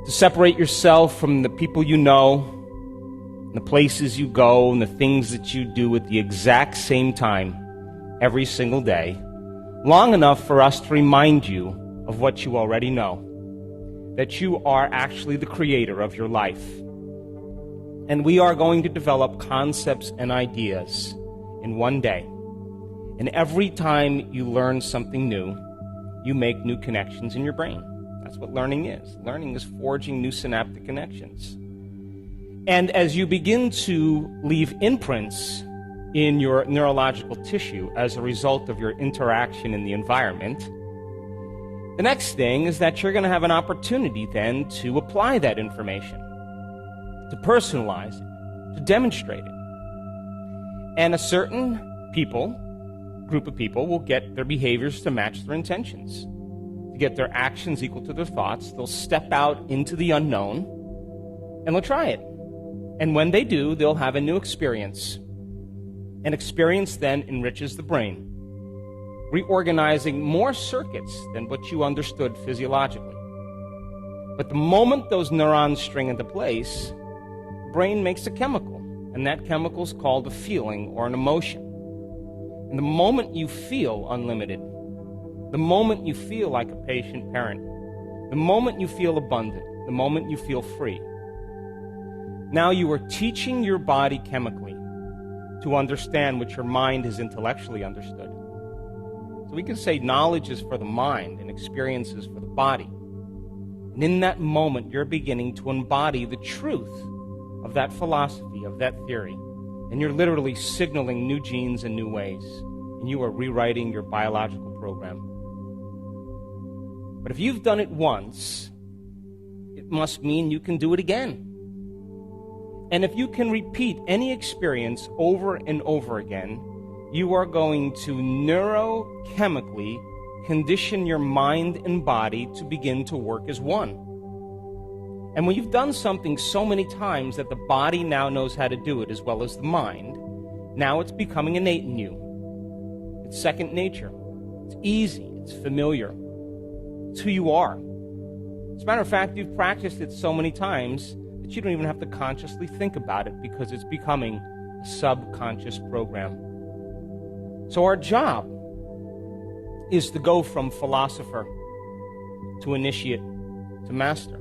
to separate yourself from the people you know, and the places you go, and the things that you do at the exact same time every single day, long enough for us to remind you of what you already know, that you are actually the creator of your life. And we are going to develop concepts and ideas in one day. And every time you learn something new, you make new connections in your brain. That's what learning is. Learning is forging new synaptic connections. And as you begin to leave imprints in your neurological tissue as a result of your interaction in the environment, the next thing is that you're going to have an opportunity then to apply that information, to personalize it, to demonstrate it. And a certain group of people will get their behaviors to match their intentions, to get their actions equal to their thoughts. They'll step out into the unknown, and they'll try it. And when they do, they'll have a new experience. An experience then enriches the brain, reorganizing more circuits than what you understood physiologically. But the moment those neurons string into place, the brain makes a chemical, and that chemical is called a feeling or an emotion. And the moment you feel unlimited, the moment you feel like a patient parent, the moment you feel abundant, the moment you feel free, now you are teaching your body chemically to understand what your mind has intellectually understood. So we can say knowledge is for the mind and experience is for the body. And in that moment, you're beginning to embody the truth of that philosophy, of that theory. And you're literally signaling new genes in new ways. And you are rewriting your biological program. But if you've done it once, it must mean you can do it again. And if you can repeat any experience over and over again, you are going to neurochemically condition your mind and body to begin to work as one. And when you've done something so many times that the body now knows how to do it as well as the mind, now it's becoming innate in you. It's second nature. It's easy. It's familiar. It's who you are. As a matter of fact, you've practiced it so many times that you don't even have to consciously think about it because it's becoming a subconscious program. So our job is to go from philosopher to initiate to master,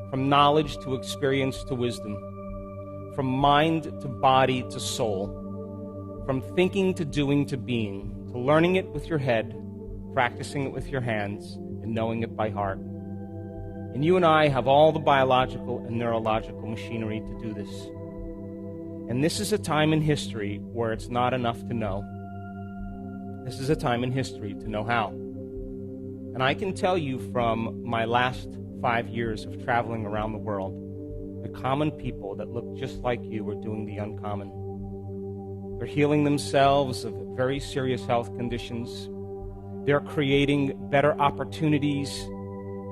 from knowledge to experience to wisdom, from mind to body to soul, from thinking to doing to being, to learning it with your head, practicing it with your hands, and knowing it by heart. And you and I have all the biological and neurological machinery to do this. And this is a time in history where it's not enough to know. This is a time in history to know how. And I can tell you from my last 5 years of traveling around the world, the common people that look just like you are doing the uncommon. They're healing themselves of very serious health conditions. They're creating better opportunities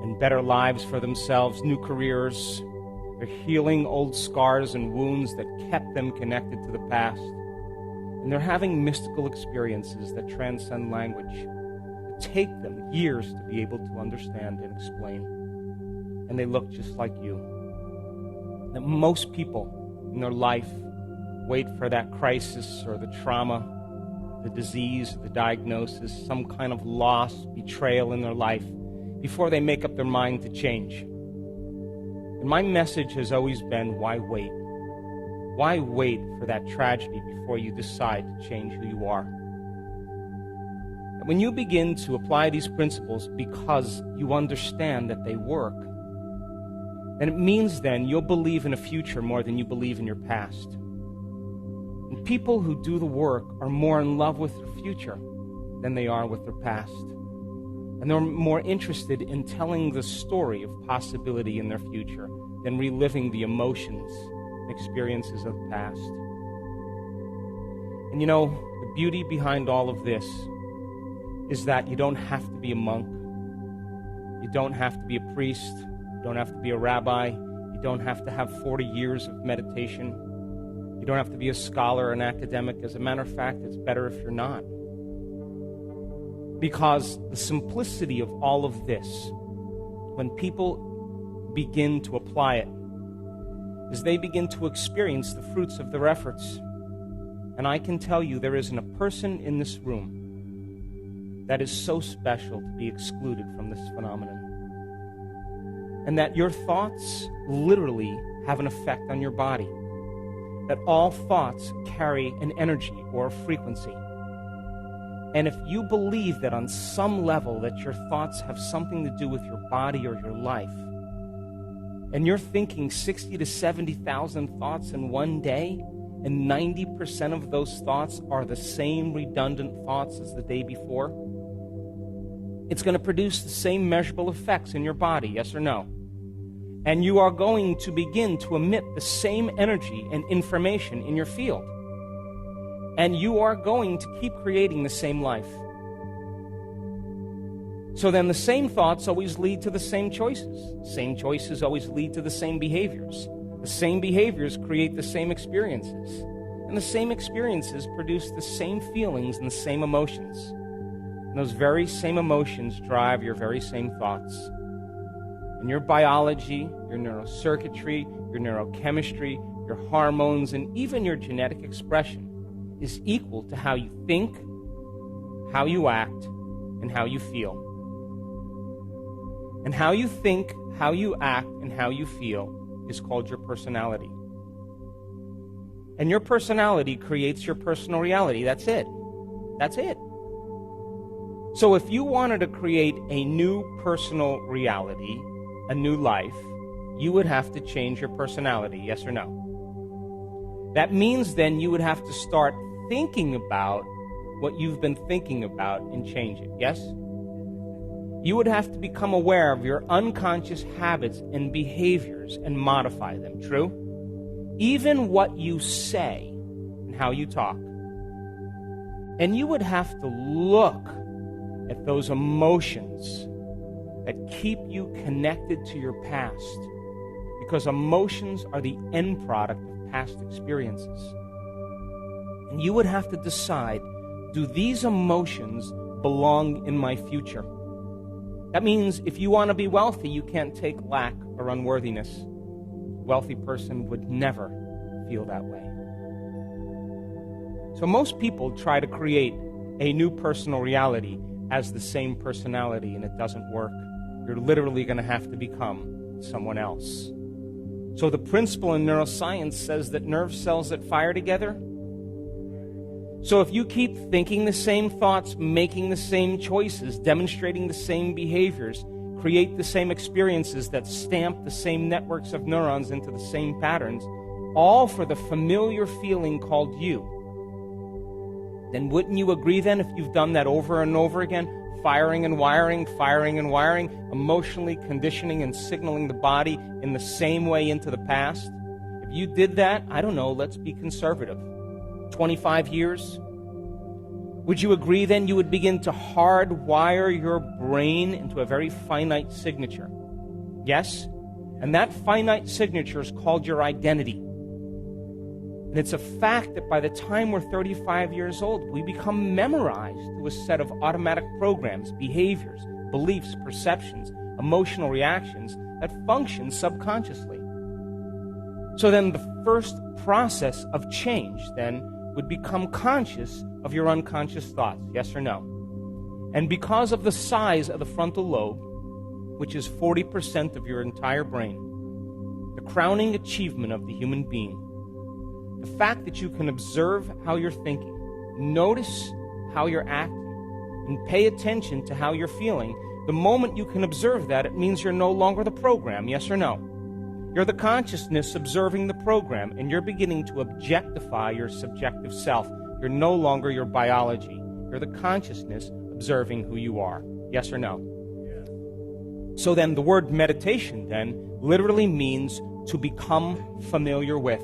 and better lives for themselves, new careers. They're healing old scars and wounds that kept them connected to the past. And they're having mystical experiences that transcend language, that take them years to be able to understand and explain. And they look just like you. That most people in their life wait for that crisis or the trauma, the disease, the diagnosis, some kind of loss, betrayal in their life before they make up their mind to change. And my message has always been, why wait? Why wait for that tragedy before you decide to change who you are? And when you begin to apply these principles because you understand that they work, then it means then you'll believe in a future more than you believe in your past. And people who do the work are more in love with their future than they are with their past. And they're more interested in telling the story of possibility in their future than reliving the emotions and experiences of the past. And you know, the beauty behind all of this is that you don't have to be a monk. You don't have to be a priest. You don't have to be a rabbi. You don't have to have 40 years of meditation. You don't have to be a scholar or an academic. As a matter of fact, it's better if you're not. Because the simplicity of all of this, when people begin to apply it, as they begin to experience the fruits of their efforts. And I can tell you, there isn't a person in this room that is so special to be excluded from this phenomenon. And that your thoughts literally have an effect on your body. That all thoughts carry an energy or a frequency. And if you believe that on some level that your thoughts have something to do with your body or your life, and you're thinking 60 to 70,000 thoughts in one day, and 90% of those thoughts are the same redundant thoughts as the day before, it's going to produce the same measurable effects in your body, yes or no? And you are going to begin to emit the same energy and information in your field. And you are going to keep creating the same life. So then the same thoughts always lead to the same choices. Same choices always lead to the same behaviors. The same behaviors create the same experiences. And the same experiences produce the same feelings and the same emotions. And those very same emotions drive your very same thoughts. And your biology, your neurocircuitry, your neurochemistry, your hormones, and even your genetic expression is equal to how you think, how you act, and how you feel. And how you think, how you act, and how you feel is called your personality. And your personality creates your personal reality. That's it. That's it. So if you wanted to create a new personal reality, a new life, you would have to change your personality, yes or no? That means then you would have to start thinking about what you've been thinking about and change it, yes? You would have to become aware of your unconscious habits and behaviors and modify them, true? Even what you say and how you talk. And you would have to look at those emotions that keep you connected to your past, because emotions are the end product of past experiences. And you would have to decide, do these emotions belong in my future? That means if you want to be wealthy, you can't take lack or unworthiness. A wealthy person would never feel that way. So most people try to create a new personal reality as the same personality, and it doesn't work. You're literally going to have to become someone else. So the principle in neuroscience says that nerve cells that fire together. So if you keep thinking the same thoughts, making the same choices, demonstrating the same behaviors, create the same experiences that stamp the same networks of neurons into the same patterns, all for the familiar feeling called you, then wouldn't you agree then, if you've done that over and over again, firing and wiring, emotionally conditioning and signaling the body in the same way into the past? If you did that, I don't know, let's be conservative, 25 years, would you agree then you would begin to hardwire your brain into a very finite signature? Yes? And that finite signature is called your identity. And it's a fact that by the time we're 35 years old, we become memorized to a set of automatic programs, behaviors, beliefs, perceptions, emotional reactions that function subconsciously. So then the first process of change then would become conscious of your unconscious thoughts, yes or no? And because of the size of the frontal lobe, which is 40% of your entire brain, the crowning achievement of the human being, the fact that you can observe how you're thinking, notice how you're acting, and pay attention to how you're feeling, the moment you can observe that, it means you're no longer the program, yes or no? You're the consciousness observing the program, and you're beginning to objectify your subjective self. You're no longer your biology. You're the consciousness observing who you are, yes or no? Yes. So then the word meditation then literally means to become familiar with.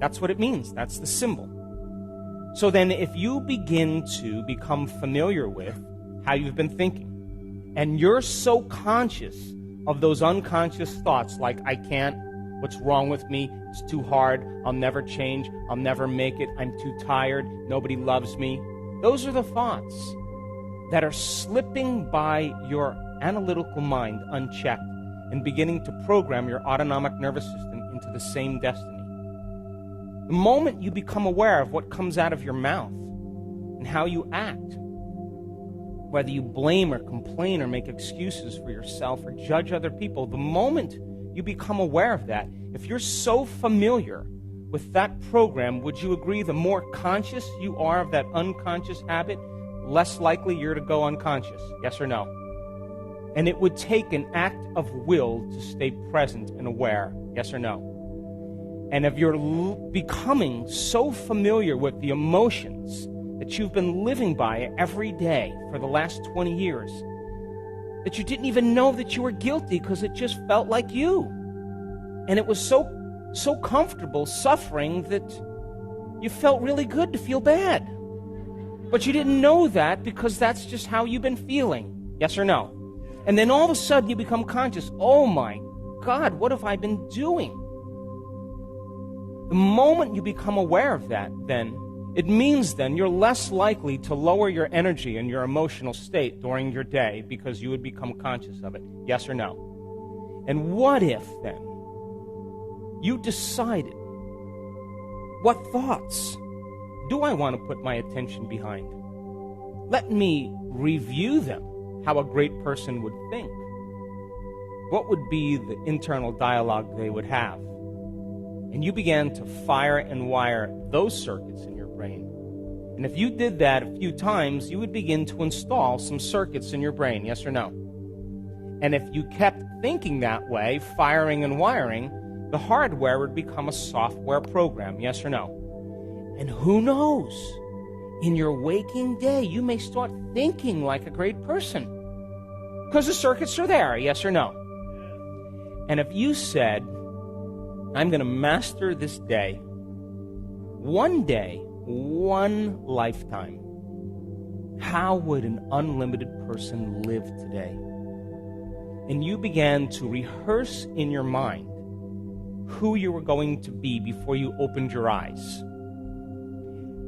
That's what it means. That's the symbol. So then if you begin to become familiar with how you've been thinking, and you're so conscious of those unconscious thoughts like, I can't, what's wrong with me, it's too hard, I'll never change, I'll never make it, I'm too tired, nobody loves me. Those are the thoughts that are slipping by your analytical mind unchecked. and beginning to program your autonomic nervous system into the same destiny. The moment you become aware of what comes out of your mouth and how you act, whether you blame or complain or make excuses for yourself or judge other people, the moment you become aware of that, if you're so familiar with that program, would you agree the more conscious you are of that unconscious habit, less likely you're to go unconscious? Yes or no? And it would take an act of will to stay present and aware. Yes or no? And if you're becoming so familiar with the emotions that you've been living by every day for the last 20 years, that you didn't even know that you were guilty because it just felt like you. And it was so comfortable suffering that you felt really good to feel bad. But you didn't know that because that's just how you've been feeling. Yes or no? And then all of a sudden you become conscious. Oh my God, what have I been doing? The moment you become aware of that, then, it means then you're less likely to lower your energy and your emotional state during your day because you would become conscious of it. Yes or no? And what if, then, you decided, what thoughts do I want to put my attention behind? Let me review them, how a great person would think. What would be the internal dialogue they would have? And you began to fire and wire those circuits in your brain. And if you did that a few times, you would begin to install some circuits in your brain, yes or no? And if you kept thinking that way, firing and wiring, the hardware would become a software program, yes or no? And who knows? In your waking day, you may start thinking like a great person. Because the circuits are there, yes or no? And if you said, I'm going to master this day, one lifetime, how would an unlimited person live today? And you began to rehearse in your mind who you were going to be before you opened your eyes.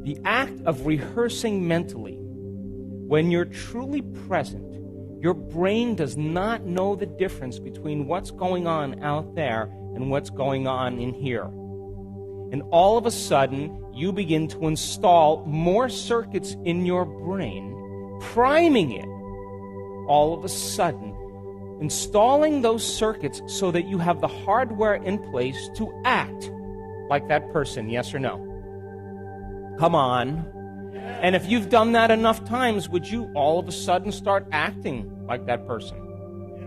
The act of rehearsing mentally, when you're truly present, your brain does not know the difference between what's going on out there and what's going on in here. And all of a sudden, you begin to install more circuits in your brain, priming it. All of a sudden, installing those circuits so that you have the hardware in place to act like that person, yes or no? Come on. And if you've done that enough times, would you all of a sudden start acting like that person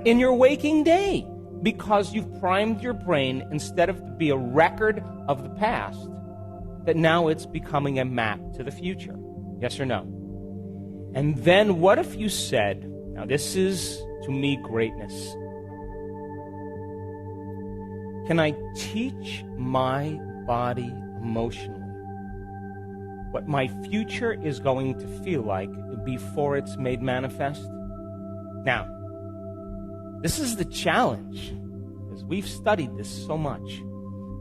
in your waking day? Because you've primed your brain, instead of to be a record of the past, that now it's becoming a map to the future. Yes or no? And then what if you said, now this is, to me, greatness. Can I teach my body emotionally what my future is going to feel like before it's made manifest? Now, this is the challenge, because we've studied this so much.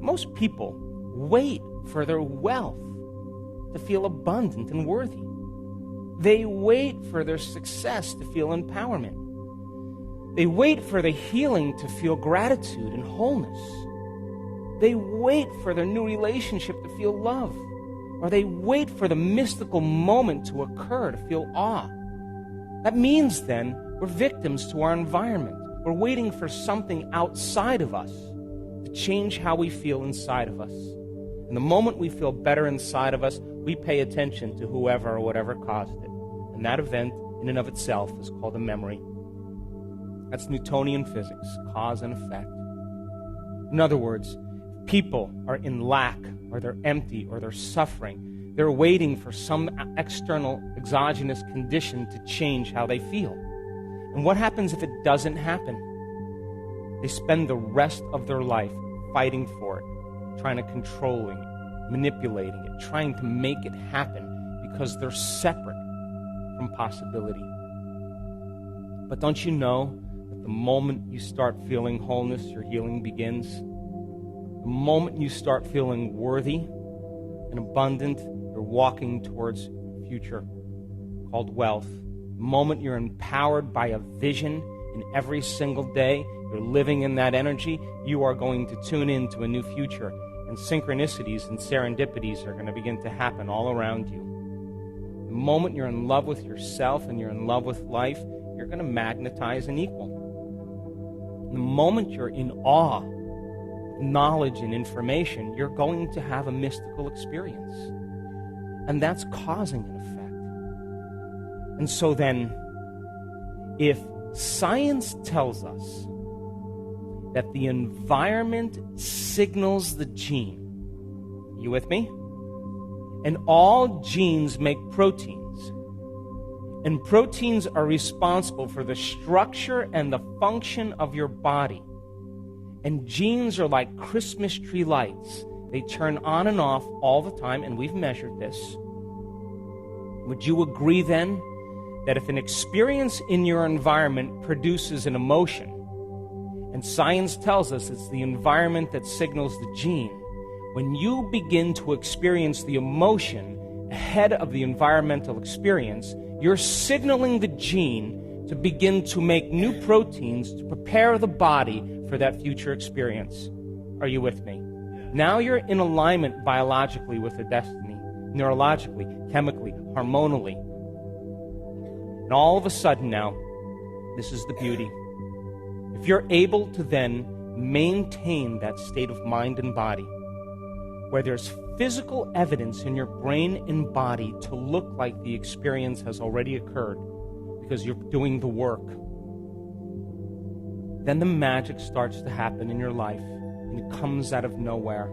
Most people wait for their wealth to feel abundant and worthy. They wait for their success to feel empowerment. They wait for the healing to feel gratitude and wholeness. They wait for their new relationship to feel love. Or they wait for the mystical moment to occur to feel awe. That means then we're victims to our environment. We're waiting for something outside of us to change how we feel inside of us. And the moment we feel better inside of us, we pay attention to whoever or whatever caused it. And that event, in and of itself, is called a memory. That's Newtonian physics, cause and effect. In other words, people are in lack, or they're empty, or they're suffering. They're waiting for some external exogenous condition to change how they feel. And what happens if it doesn't happen? They spend the rest of their life fighting for it, trying to controlling it, manipulating it, trying to make it happen because they're separate from possibility. But don't you know that the moment you start feeling wholeness, your healing begins? The moment you start feeling worthy and abundant, you're walking towards a future called wealth. The moment you're empowered by a vision in every single day, you're living in that energy, you are going to tune into a new future. And synchronicities and serendipities are going to begin to happen all around you. The moment you're in love with yourself and you're in love with life, you're going to magnetize an equal. The moment you're in awe of knowledge and information, you're going to have a mystical experience. And that's causing an effect. And so then, if science tells us that the environment signals the gene, you with me? And all genes make proteins. And proteins are responsible for the structure and the function of your body. And genes are like Christmas tree lights. They turn on and off all the time, and we've measured this. Would you agree then that if an experience in your environment produces an emotion, and science tells us it's the environment that signals the gene, when you begin to experience the emotion ahead of the environmental experience, you're signaling the gene to begin to make new proteins to prepare the body for that future experience. Are you with me? Now you're in alignment biologically with the destiny, neurologically, chemically, hormonally. And all of a sudden now, this is the beauty. If you're able to then maintain that state of mind and body, where there's physical evidence in your brain and body to look like the experience has already occurred because you're doing the work, then the magic starts to happen in your life, and it comes out of nowhere.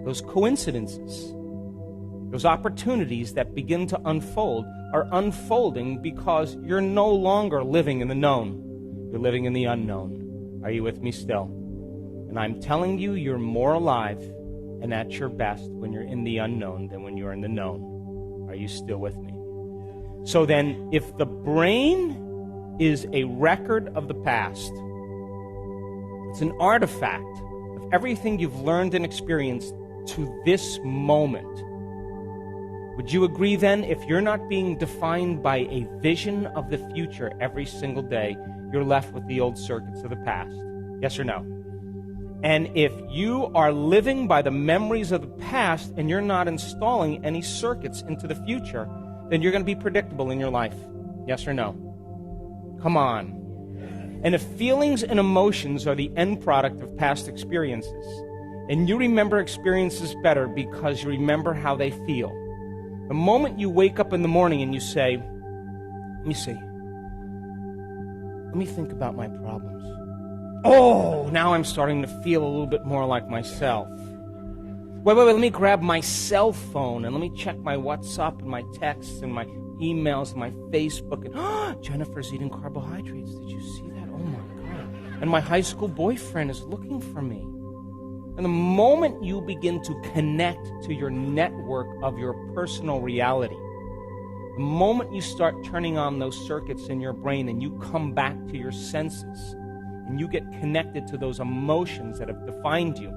Those coincidences, those opportunities that begin to unfold are unfolding because you're no longer living in the known. You're living in the unknown. Are you with me still? And I'm telling you, you're more alive and at your best when you're in the unknown than when you're in the known. Are you still with me? So then, if the brain is a record of the past, it's an artifact of everything you've learned and experienced to this moment. Would you agree then, if you're not being defined by a vision of the future every single day, you're left with the old circuits of the past? Yes or no? And if you are living by the memories of the past and you're not installing any circuits into the future, then you're going to be predictable in your life. Yes or no? Come on. And if feelings and emotions are the end product of past experiences, and you remember experiences better because you remember how they feel, the moment you wake up in the morning and you say, let me think about my problems. Oh, now I'm starting to feel a little bit more like myself. Wait, let me grab my cell phone and let me check my WhatsApp and my texts and my emails and my Facebook. And Jennifer's eating carbohydrates. Did you see that? Oh my God. And my high school boyfriend is looking for me. And the moment you begin to connect to your network of your personal reality, the moment you start turning on those circuits in your brain and you come back to your senses and you get connected to those emotions that have defined you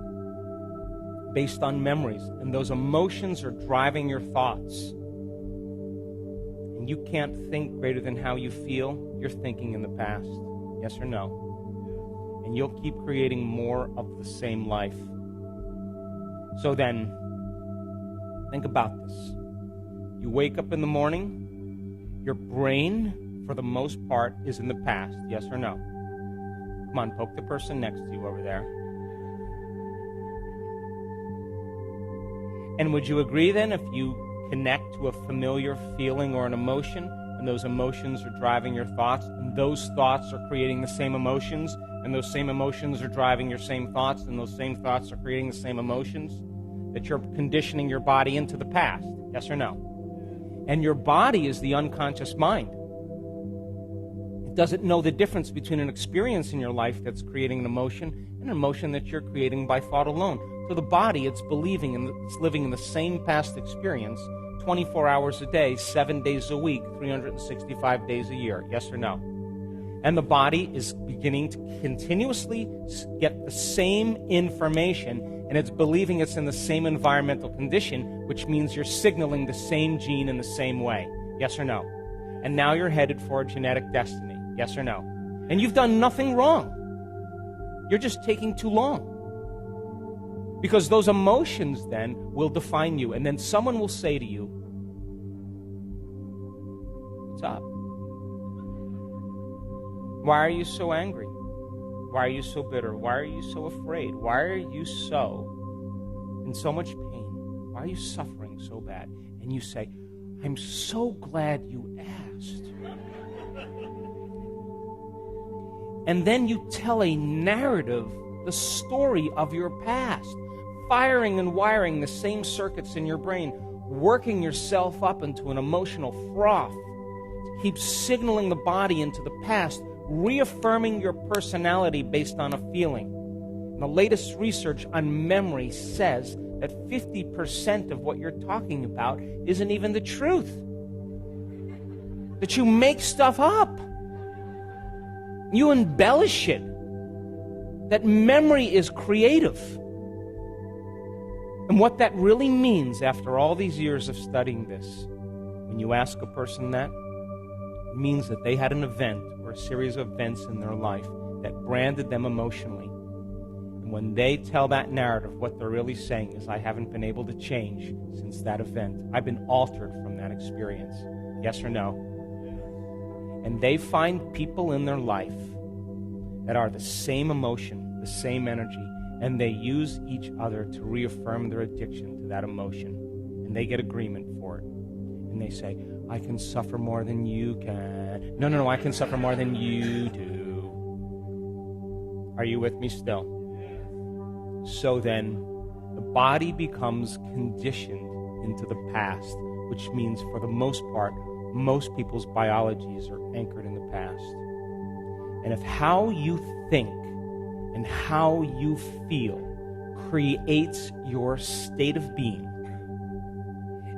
based on memories, and those emotions are driving your thoughts, and you can't think greater than how you feel, you're thinking in the past. Yes or no? And you'll keep creating more of the same life. So then, think about this. You wake up in the morning, your brain, for the most part, is in the past. Yes or no? Come on, poke the person next to you over there. And would you agree then, if you connect to a familiar feeling or an emotion, and those emotions are driving your thoughts, and those thoughts are creating the same emotions, and those same emotions are driving your same thoughts, and those same thoughts are creating the same emotions, that you're conditioning your body into the past? Yes or no? And your body is the unconscious mind. It doesn't know the difference between an experience in your life that's creating an emotion and an emotion that you're creating by thought alone. So the body, it's believing and it's living in the same past experience 24 hours a day, 7 days a week, 365 days a year. Yes or no? And the body is beginning to continuously get the same information, and it's believing it's in the same environmental condition, which means you're signaling the same gene in the same way. Yes or no? And now you're headed for a genetic destiny. Yes or no? And you've done nothing wrong. You're just taking too long. Because those emotions then will define you. And then someone will say to you, what's up? Why are you so angry? Why are you so bitter? Why are you so afraid? Why are you so in so much pain? Why are you suffering so bad? And you say, I'm so glad you asked. And then you tell a narrative, the story of your past, firing and wiring the same circuits in your brain, working yourself up into an emotional froth, keep signaling the body into the past, reaffirming your personality based on a feeling. And the latest research on memory says that 50% of what you're talking about isn't even the truth. That you make stuff up. You embellish it. That memory is creative. And what that really means after all these years of studying this, when you ask a person that, it means that they had an event or a series of events in their life that branded them emotionally. And when they tell that narrative, what they're really saying is, I haven't been able to change since that event. I've been altered from that experience. Yes or no? And they find people in their life that are the same emotion, the same energy, and they use each other to reaffirm their addiction to that emotion. And they get agreement for it. And they say, I can suffer more than you can. No, I can suffer more than you do. Are you with me still? So then, the body becomes conditioned into the past, which means for the most part, most people's biologies are anchored in the past. And if how you think and how you feel creates your state of being,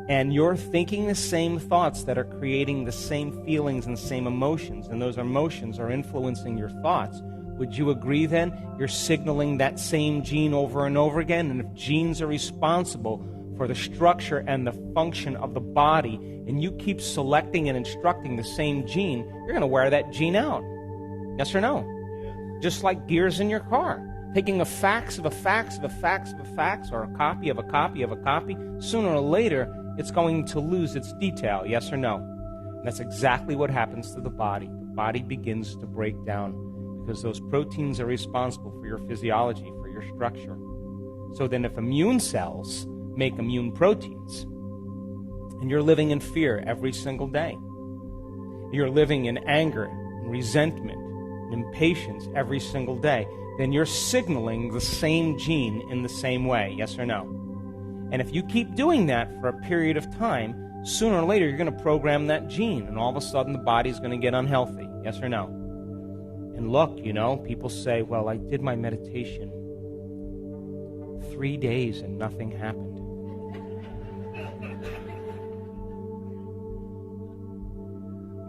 and you're thinking the same thoughts that are creating the same feelings and same emotions, and those emotions are influencing your thoughts, would you agree then you're signaling that same gene over and over again? And if genes are responsible for the structure and the function of the body, and you keep selecting and instructing the same gene, you're going to wear that gene out. Yes or no? Just like gears in your car. Taking a fax of a fax of a fax of a fax, or a copy of a copy of a copy, sooner or later, it's going to lose its detail. Yes or no? And that's exactly what happens to the body. The body begins to break down because those proteins are responsible for your physiology, for your structure. So then if immune cells make immune proteins, and you're living in fear every single day, you're living in anger and resentment and impatience every single day, then you're signaling the same gene in the same way. Yes or no? And if you keep doing that for a period of time, sooner or later you're going to program that gene, and all of a sudden the body's going to get unhealthy. Yes or no? And look, people say, well, I did my meditation 3 days and nothing happened.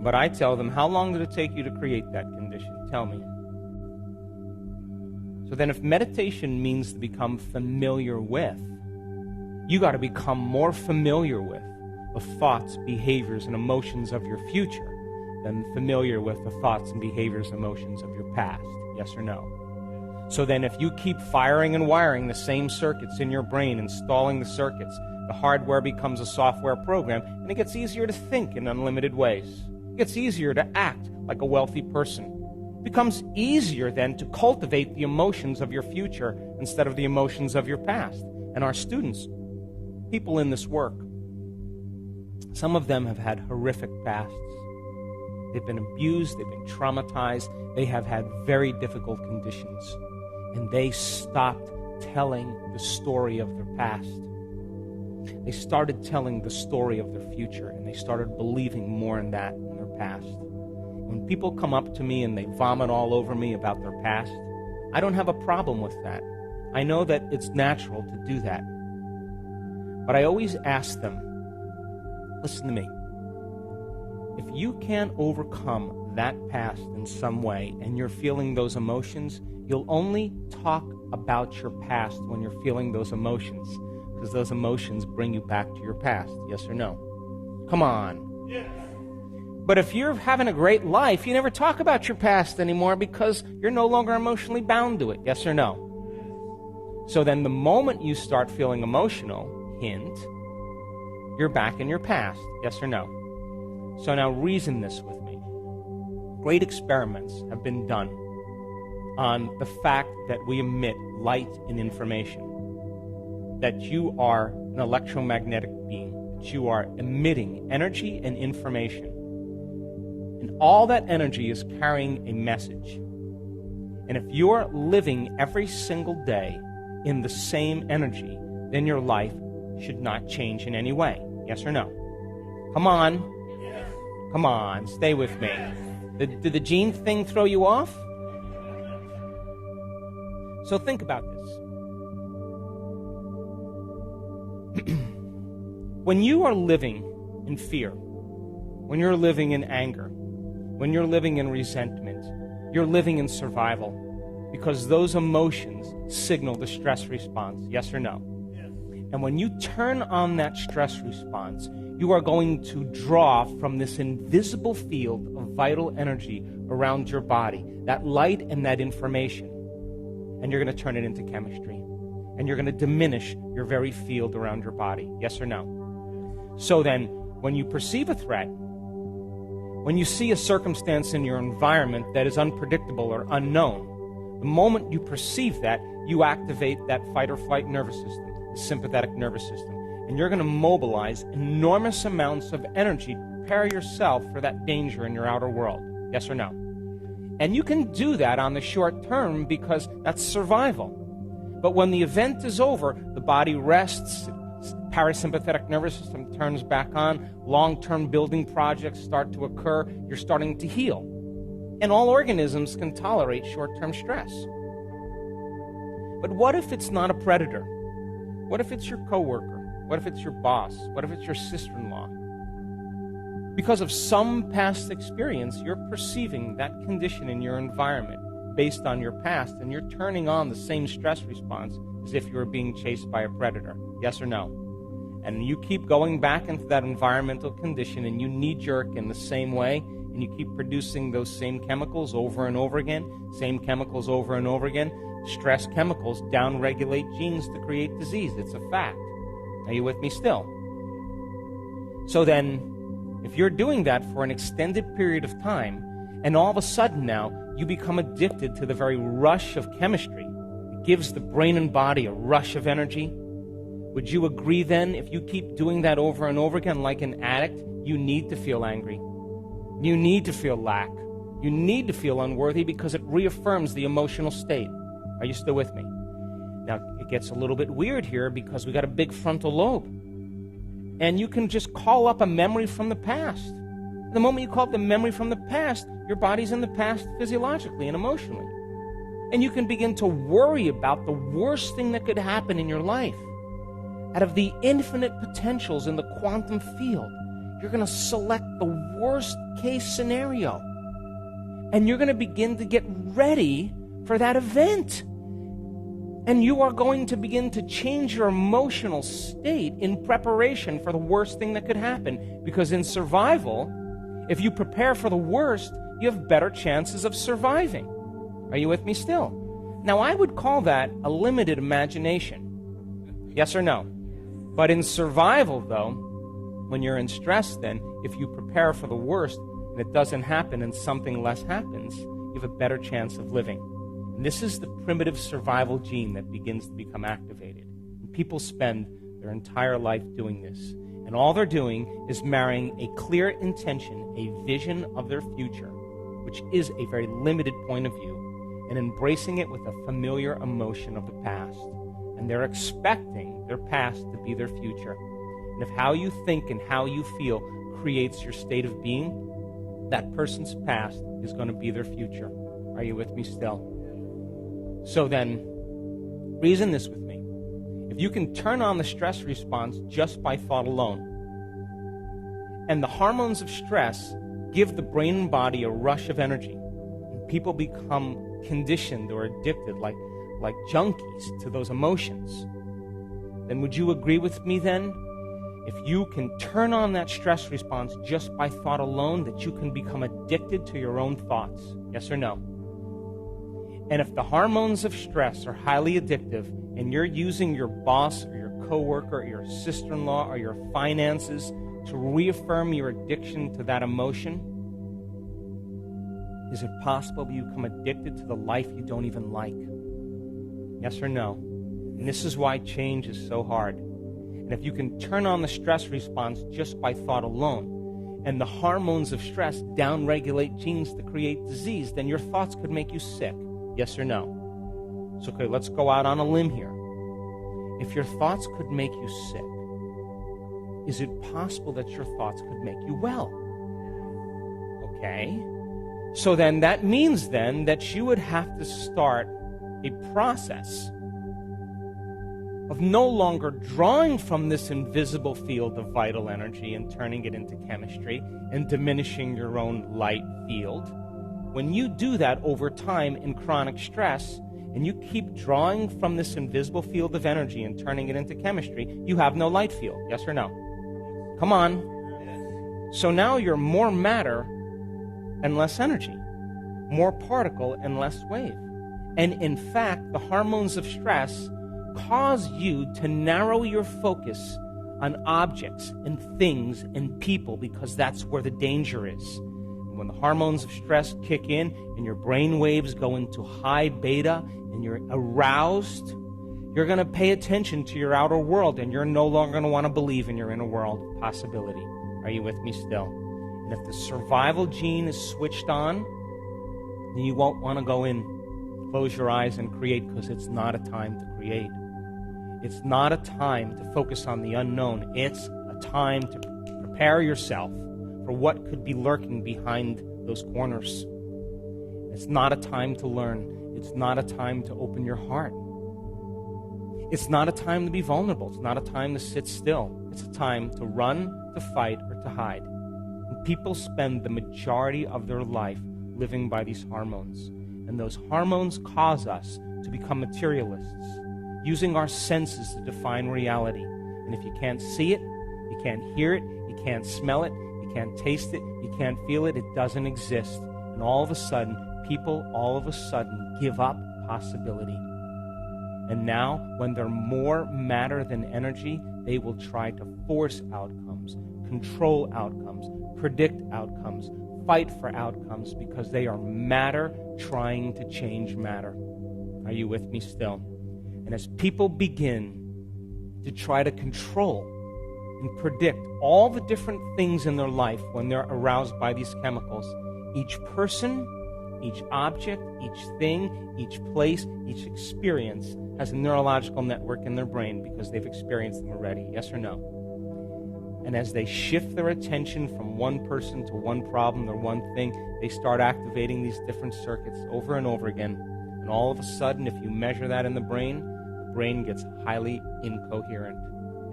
But I tell them, how long did it take you to create that condition? Tell me. So then if meditation means to become familiar with, you got to become more familiar with the thoughts, behaviors, and emotions of your future than familiar with the thoughts and behaviors and emotions of your past. Yes or no? So then if you keep firing and wiring the same circuits in your brain, installing the circuits, the hardware becomes a software program, and it gets easier to think in unlimited ways. It gets easier to act like a wealthy person. It becomes easier then to cultivate the emotions of your future instead of the emotions of your past. And our students, people in this work, some of them have had horrific pasts. They've been abused, they've been traumatized, they have had very difficult conditions. And they stopped telling the story of their past. They started telling the story of their future, and they started believing more in that in their past. When people come up to me and they vomit all over me about their past, I don't have a problem with that. I know that it's natural to do that. But I always ask them, listen to me. If you can't overcome that past in some way and you're feeling those emotions, you'll only talk about your past when you're feeling those emotions, because those emotions bring you back to your past. Yes or no? Come on. Yes. But if you're having a great life, you never talk about your past anymore because you're no longer emotionally bound to it. Yes or no? So then the moment you start feeling emotional, hint, you're back in your past. Yes or no? So now reason this with me. Great experiments have been done on the fact that we emit light and information, that you are an electromagnetic being, that you are emitting energy and information. And all that energy is carrying a message. And if you're living every single day in the same energy, then your life should not change in any way. Yes or no? Come on. Come on, stay with me. Did the gene thing throw you off? So think about this. When you are living in fear, when you're living in anger, when you're living in resentment, you're living in survival because those emotions signal the stress response. Yes or no? Yes. And when you turn on that stress response, you are going to draw from this invisible field of vital energy around your body, that light and that information, and you're going to turn it into chemistry. And you're going to diminish your very field around your body. Yes or no? So then, when you perceive a threat, when you see a circumstance in your environment that is unpredictable or unknown, the moment you perceive that, you activate that fight or flight nervous system, the sympathetic nervous system. And you're going to mobilize enormous amounts of energy to prepare yourself for that danger in your outer world. Yes or no? And you can do that on the short term because that's survival. But when the event is over, the body rests, parasympathetic nervous system turns back on, long-term building projects start to occur, you're starting to heal. And all organisms can tolerate short-term stress. But what if it's not a predator? What if it's your coworker? What if it's your boss? What if it's your sister-in-law? Because of some past experience, you're perceiving that condition in your environment based on your past, and you're turning on the same stress response as if you were being chased by a predator. Yes or no? And you keep going back into that environmental condition, and you knee-jerk in the same way, and you keep producing those same chemicals over and over again, same chemicals over and over again. Stress chemicals downregulate genes to create disease. It's a fact. Are you with me still? So then, if you're doing that for an extended period of time, and all of a sudden now you become addicted to the very rush of chemistry, it gives the brain and body a rush of energy, would you agree then, if you keep doing that over and over again like an addict, you need to feel angry. You need to feel lack. You need to feel unworthy because it reaffirms the emotional state. Are you still with me? Now, it gets a little bit weird here because we got a big frontal lobe. And you can just call up a memory from the past. The moment you call up the memory from the past, your body's in the past physiologically and emotionally. And you can begin to worry about the worst thing that could happen in your life. Out of the infinite potentials in the quantum field, you're going to select the worst case scenario. And you're going to begin to get ready for that event. And you are going to begin to change your emotional state in preparation for the worst thing that could happen. Because in survival, if you prepare for the worst, you have better chances of surviving. Are you with me still? Now, I would call that a limited imagination. Yes or no? But in survival, though, when you're in stress, then, if you prepare for the worst and it doesn't happen and something less happens, you have a better chance of living. And this is the primitive survival gene that begins to become activated. And people spend their entire life doing this. And all they're doing is marrying a clear intention, a vision of their future, which is a very limited point of view, and embracing it with a familiar emotion of the past. And they're expecting their past to be their future. And if how you think and how you feel creates your state of being, that person's past is going to be their future. Are you with me still? So then, reason this with me. If you can turn on the stress response just by thought alone, and the hormones of stress give the brain and body a rush of energy, and people become conditioned or addicted like junkies to those emotions, then would you agree with me then? if you can turn on that stress response just by thought alone, that you can become addicted to your own thoughts. Yes or no? And if the hormones of stress are highly addictive and you're using your boss or your coworker or your sister-in-law or your finances to reaffirm your addiction to that emotion, is it possible you become addicted to the life you don't even like? Yes or no? And this is why change is so hard. And if you can turn on the stress response just by thought alone, and the hormones of stress downregulate genes to create disease, then your thoughts could make you sick. Yes or no? So, okay, let's go out on a limb here. If your thoughts could make you sick, is it possible that your thoughts could make you well? Okay. So then that means then that you would have to start a process of no longer drawing from this invisible field of vital energy and turning it into chemistry and diminishing your own light field. When you do that over time in chronic stress, and you keep drawing from this invisible field of energy and turning it into chemistry, you have no light field. Yes or no? Come on. So now you're more matter and less energy, more particle and less wave. And in fact, the hormones of stress cause you to narrow your focus on objects and things and people, because that's where the danger is. And when the hormones of stress kick in and your brain waves go into high beta and you're aroused, you're going to pay attention to your outer world, and you're no longer going to want to believe in your inner world possibility. Are you with me still? And if the survival gene is switched on, then you won't want to go in, close your eyes and create, because it's not a time to create. It's not a time to focus on the unknown. It's a time to prepare yourself for what could be lurking behind those corners. It's not a time to learn. It's not a time to open your heart. It's not a time to be vulnerable. It's not a time to sit still. It's a time to run, to fight, or to hide. And people spend the majority of their life living by these hormones. And those hormones cause us to become materialists, using our senses to define reality. And if you can't see it, you can't hear it, you can't smell it, you can't taste it, you can't feel it, it doesn't exist. And all of a sudden, people all of a sudden give up possibility. And now, when they're more matter than energy, they will try to force outcomes, control outcomes, predict outcomes, fight for outcomes, because they are matter trying to change matter. Are you with me still? And as people begin to try to control and predict all the different things in their life when they're aroused by these chemicals, each person, each object, each thing, each place, each experience has a neurological network in their brain because they've experienced them already. Yes or no? And as they shift their attention from one person to one problem or one thing, they start activating these different circuits over and over again. And all of a sudden, if you measure that in the brain gets highly incoherent.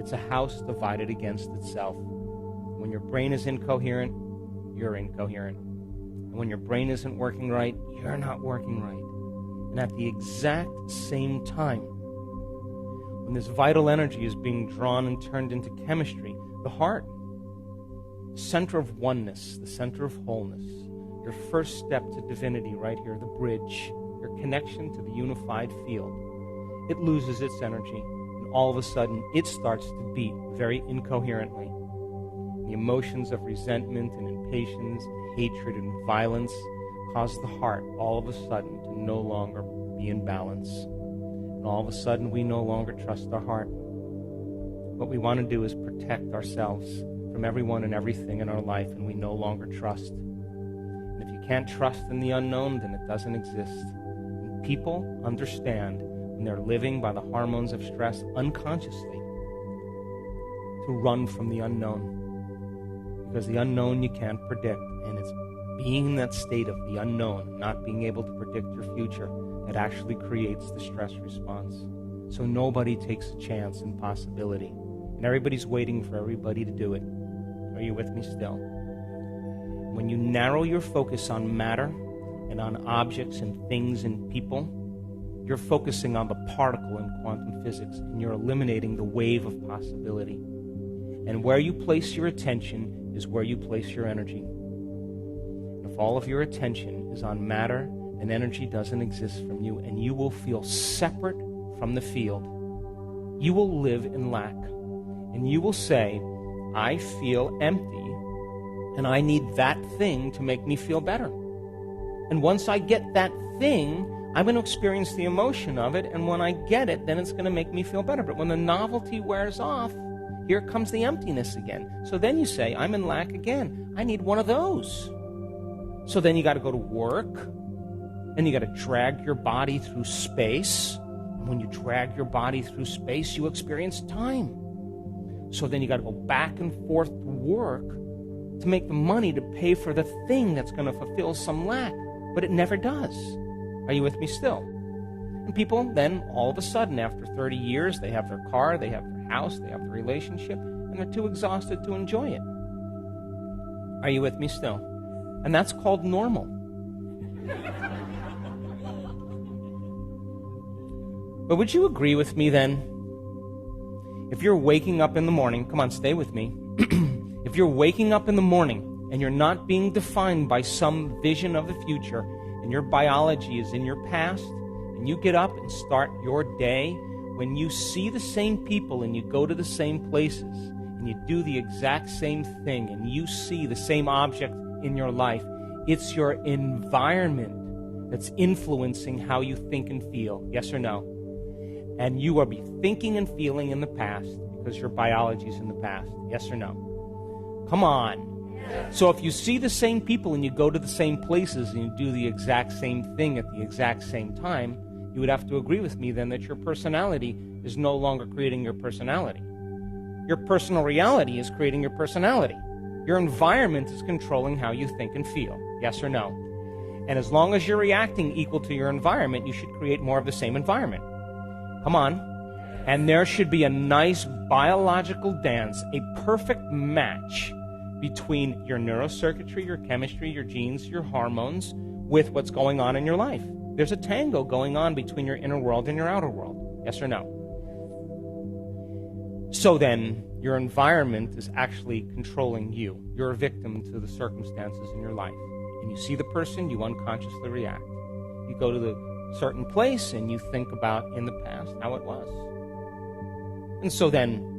It's a house divided against itself. When your brain is incoherent, you're incoherent. And when your brain isn't working right, you're not working right. And at the exact same time, when this vital energy is being drawn and turned into chemistry, the heart, the center of oneness, the center of wholeness, your first step to divinity right here, the bridge, your connection to the unified field, it loses its energy, and all of a sudden it starts to beat very incoherently. The emotions of resentment and impatience, hatred and violence cause the heart all of a sudden to no longer be in balance. And all of a sudden we no longer trust our heart. What we want to do is protect ourselves from everyone and everything in our life, and we no longer trust. And if you can't trust in the unknown, then it doesn't exist. And people understand when they're living by the hormones of stress unconsciously to run from the unknown. Because the unknown you can't predict, and it's being in that state of the unknown, not being able to predict your future, that actually creates the stress response. So nobody takes a chance in possibility, and everybody's waiting for everybody to do it. Are you with me still? When you narrow your focus on matter and on objects and things and people, you're focusing on the particle in quantum physics, and you're eliminating the wave of possibility. And where you place your attention is where you place your energy. If all of your attention is on matter, then energy doesn't exist from you, and you will feel separate from the field. You will live in lack, and you will say, I feel empty, and I need that thing to make me feel better. And once I get that thing, I'm going to experience the emotion of it, and when I get it, then it's going to make me feel better. But when the novelty wears off, here comes the emptiness again. So then you say, I'm in lack again. I need one of those. So then you got to go to work, and you got to drag your body through space. And when you drag your body through space, you experience time. So then you got to go back and forth to work to make the money to pay for the thing that's going to fulfill some lack. But it never does. Are you with me still? And people then, all of a sudden, after 30 years, they have their car, they have their house, they have their relationship, and they're too exhausted to enjoy it. Are you with me still? And that's called normal. But would you agree with me then? If you're waking up in the morning, come on, stay with me. If you're waking up in the morning and you're not being defined by some vision of the future, and your biology is in your past, and you get up and start your day, when you see the same people and you go to the same places, and you do the exact same thing, and you see the same object in your life, it's your environment that's influencing how you think and feel. Yes or no? And you will be thinking and feeling in the past because your biology is in the past. Yes or no? Come on. So if you see the same people and you go to the same places and you do the exact same thing at the exact same time, you would have to agree with me then that your personality is no longer creating your personality. Your personal reality is creating your personality. Your environment is controlling how you think and feel. Yes or no? And as long as you're reacting equal to your environment, you should create more of the same environment. Come on. And there should be a nice biological dance, a perfect match between your neurocircuitry, your chemistry, your genes, your hormones, with what's going on in your life. There's a tango going on between your inner world and your outer world. Yes or no? So then, your environment is actually controlling you. You're a victim to the circumstances in your life. And you see the person, you unconsciously react. You go to the certain place and you think about in the past how it was. And so then,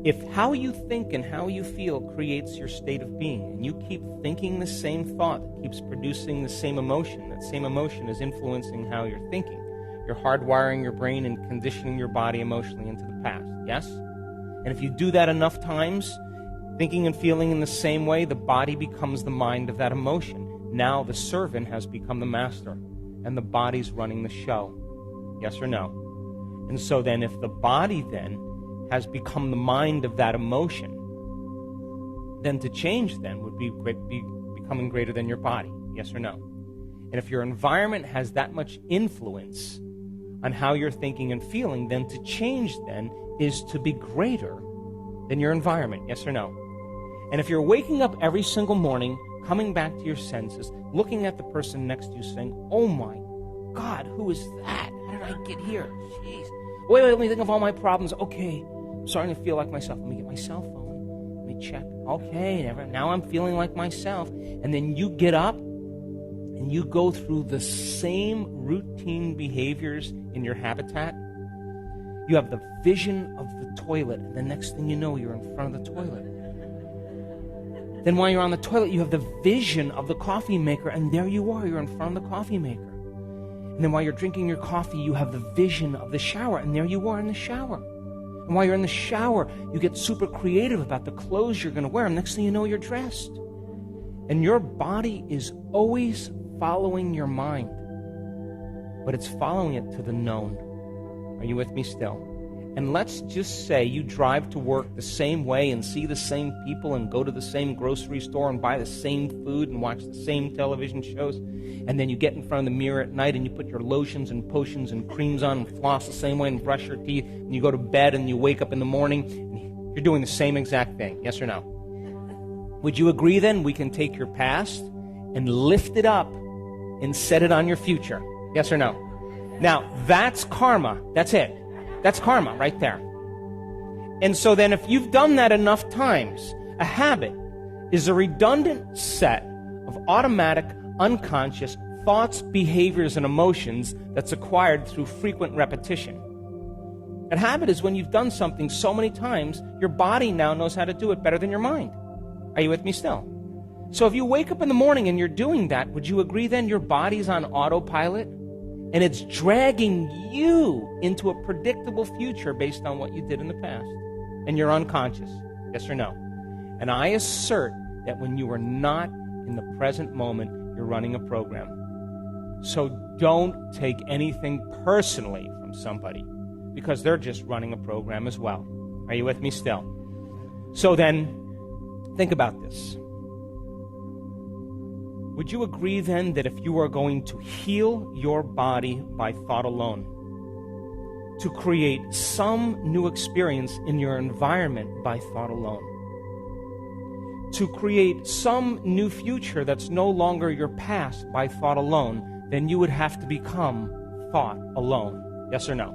if how you think and how you feel creates your state of being, and you keep thinking the same thought that keeps producing the same emotion, that same emotion is influencing how you're thinking, you're hardwiring your brain and conditioning your body emotionally into the past, yes? And if you do that enough times, thinking and feeling in the same way, the body becomes the mind of that emotion. Now the servant has become the master, and the body's running the show, yes or no? And so then if the body then has become the mind of that emotion, then to change then would be becoming greater than your body, yes or no? And if your environment has that much influence on how you're thinking and feeling, then to change then is to be greater than your environment, yes or no? And if you're waking up every single morning, coming back to your senses, looking at the person next to you saying, oh my God, who is that? How did I get here? Jeez. Wait, let me think of all my problems. Okay, I'm starting to feel like myself. Let me get my cell phone. Let me check. Okay, now I'm feeling like myself. And then you get up and you go through the same routine behaviors in your habitat. You have the vision of the toilet, and the next thing you know, you're in front of the toilet. Then while you're on the toilet, you have the vision of the coffee maker, and there you are, you're in front of the coffee maker. And then while you're drinking your coffee, you have the vision of the shower, and there you are in the shower. And while you're in the shower, you get super creative about the clothes you're going to wear, and next thing you know, you're dressed. And your body is always following your mind, but it's following it to the known. Are you with me still? And let's just say you drive to work the same way and see the same people and go to the same grocery store and buy the same food and watch the same television shows. And then you get in front of the mirror at night and you put your lotions and potions and creams on and floss the same way and brush your teeth. And you go to bed and you wake up in the morning and you're doing the same exact thing. Yes or no? Would you agree then we can take your past and lift it up and set it on your future? Yes or no? Now, that's karma. That's it. That's karma right there. And so then if you've done that enough times, a habit is a redundant set of automatic, unconscious thoughts, behaviors, and emotions that's acquired through frequent repetition. A habit is when you've done something so many times, your body now knows how to do it better than your mind. Are you with me still? So if you wake up in the morning and you're doing that, would you agree then your body's on autopilot? And it's dragging you into a predictable future based on what you did in the past. And you're unconscious. Yes or no? And I assert that when you are not in the present moment, you're running a program. So don't take anything personally from somebody, because they're just running a program as well. Are you with me still? So then, think about this. Would you agree then that if you are going to heal your body by thought alone, to create some new experience in your environment by thought alone, to create some new future that's no longer your past by thought alone, then you would have to become thought alone. Yes or no?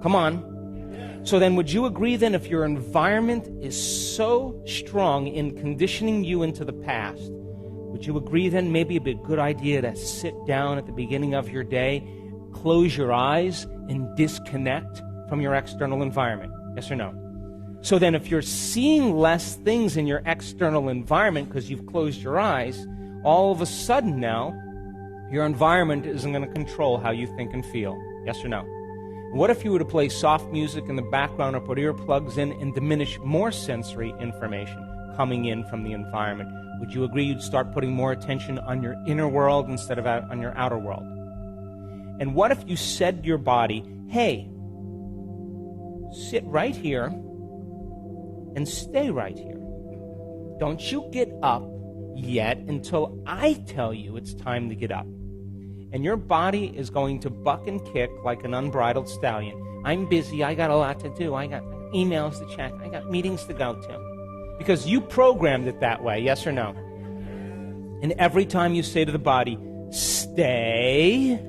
Come on. So then would you agree then if your environment is so strong in conditioning you into the past, would you agree then maybe it'd be a good idea to sit down at the beginning of your day, close your eyes, and disconnect from your external environment? Yes or no? So then if you're seeing less things in your external environment because you've closed your eyes, all of a sudden now, your environment isn't going to control how you think and feel. Yes or no? What if you were to play soft music in the background or put earplugs in and diminish more sensory information coming in from the environment? Would you agree you'd start putting more attention on your inner world instead of on your outer world? And what if you said to your body, hey, sit right here and stay right here. Don't you get up yet until I tell you it's time to get up. And your body is going to buck and kick like an unbridled stallion. I'm busy. I got a lot to do. I got emails to check. I got meetings to go to. Because you programmed it that way, yes or no? And every time you say to the body, stay,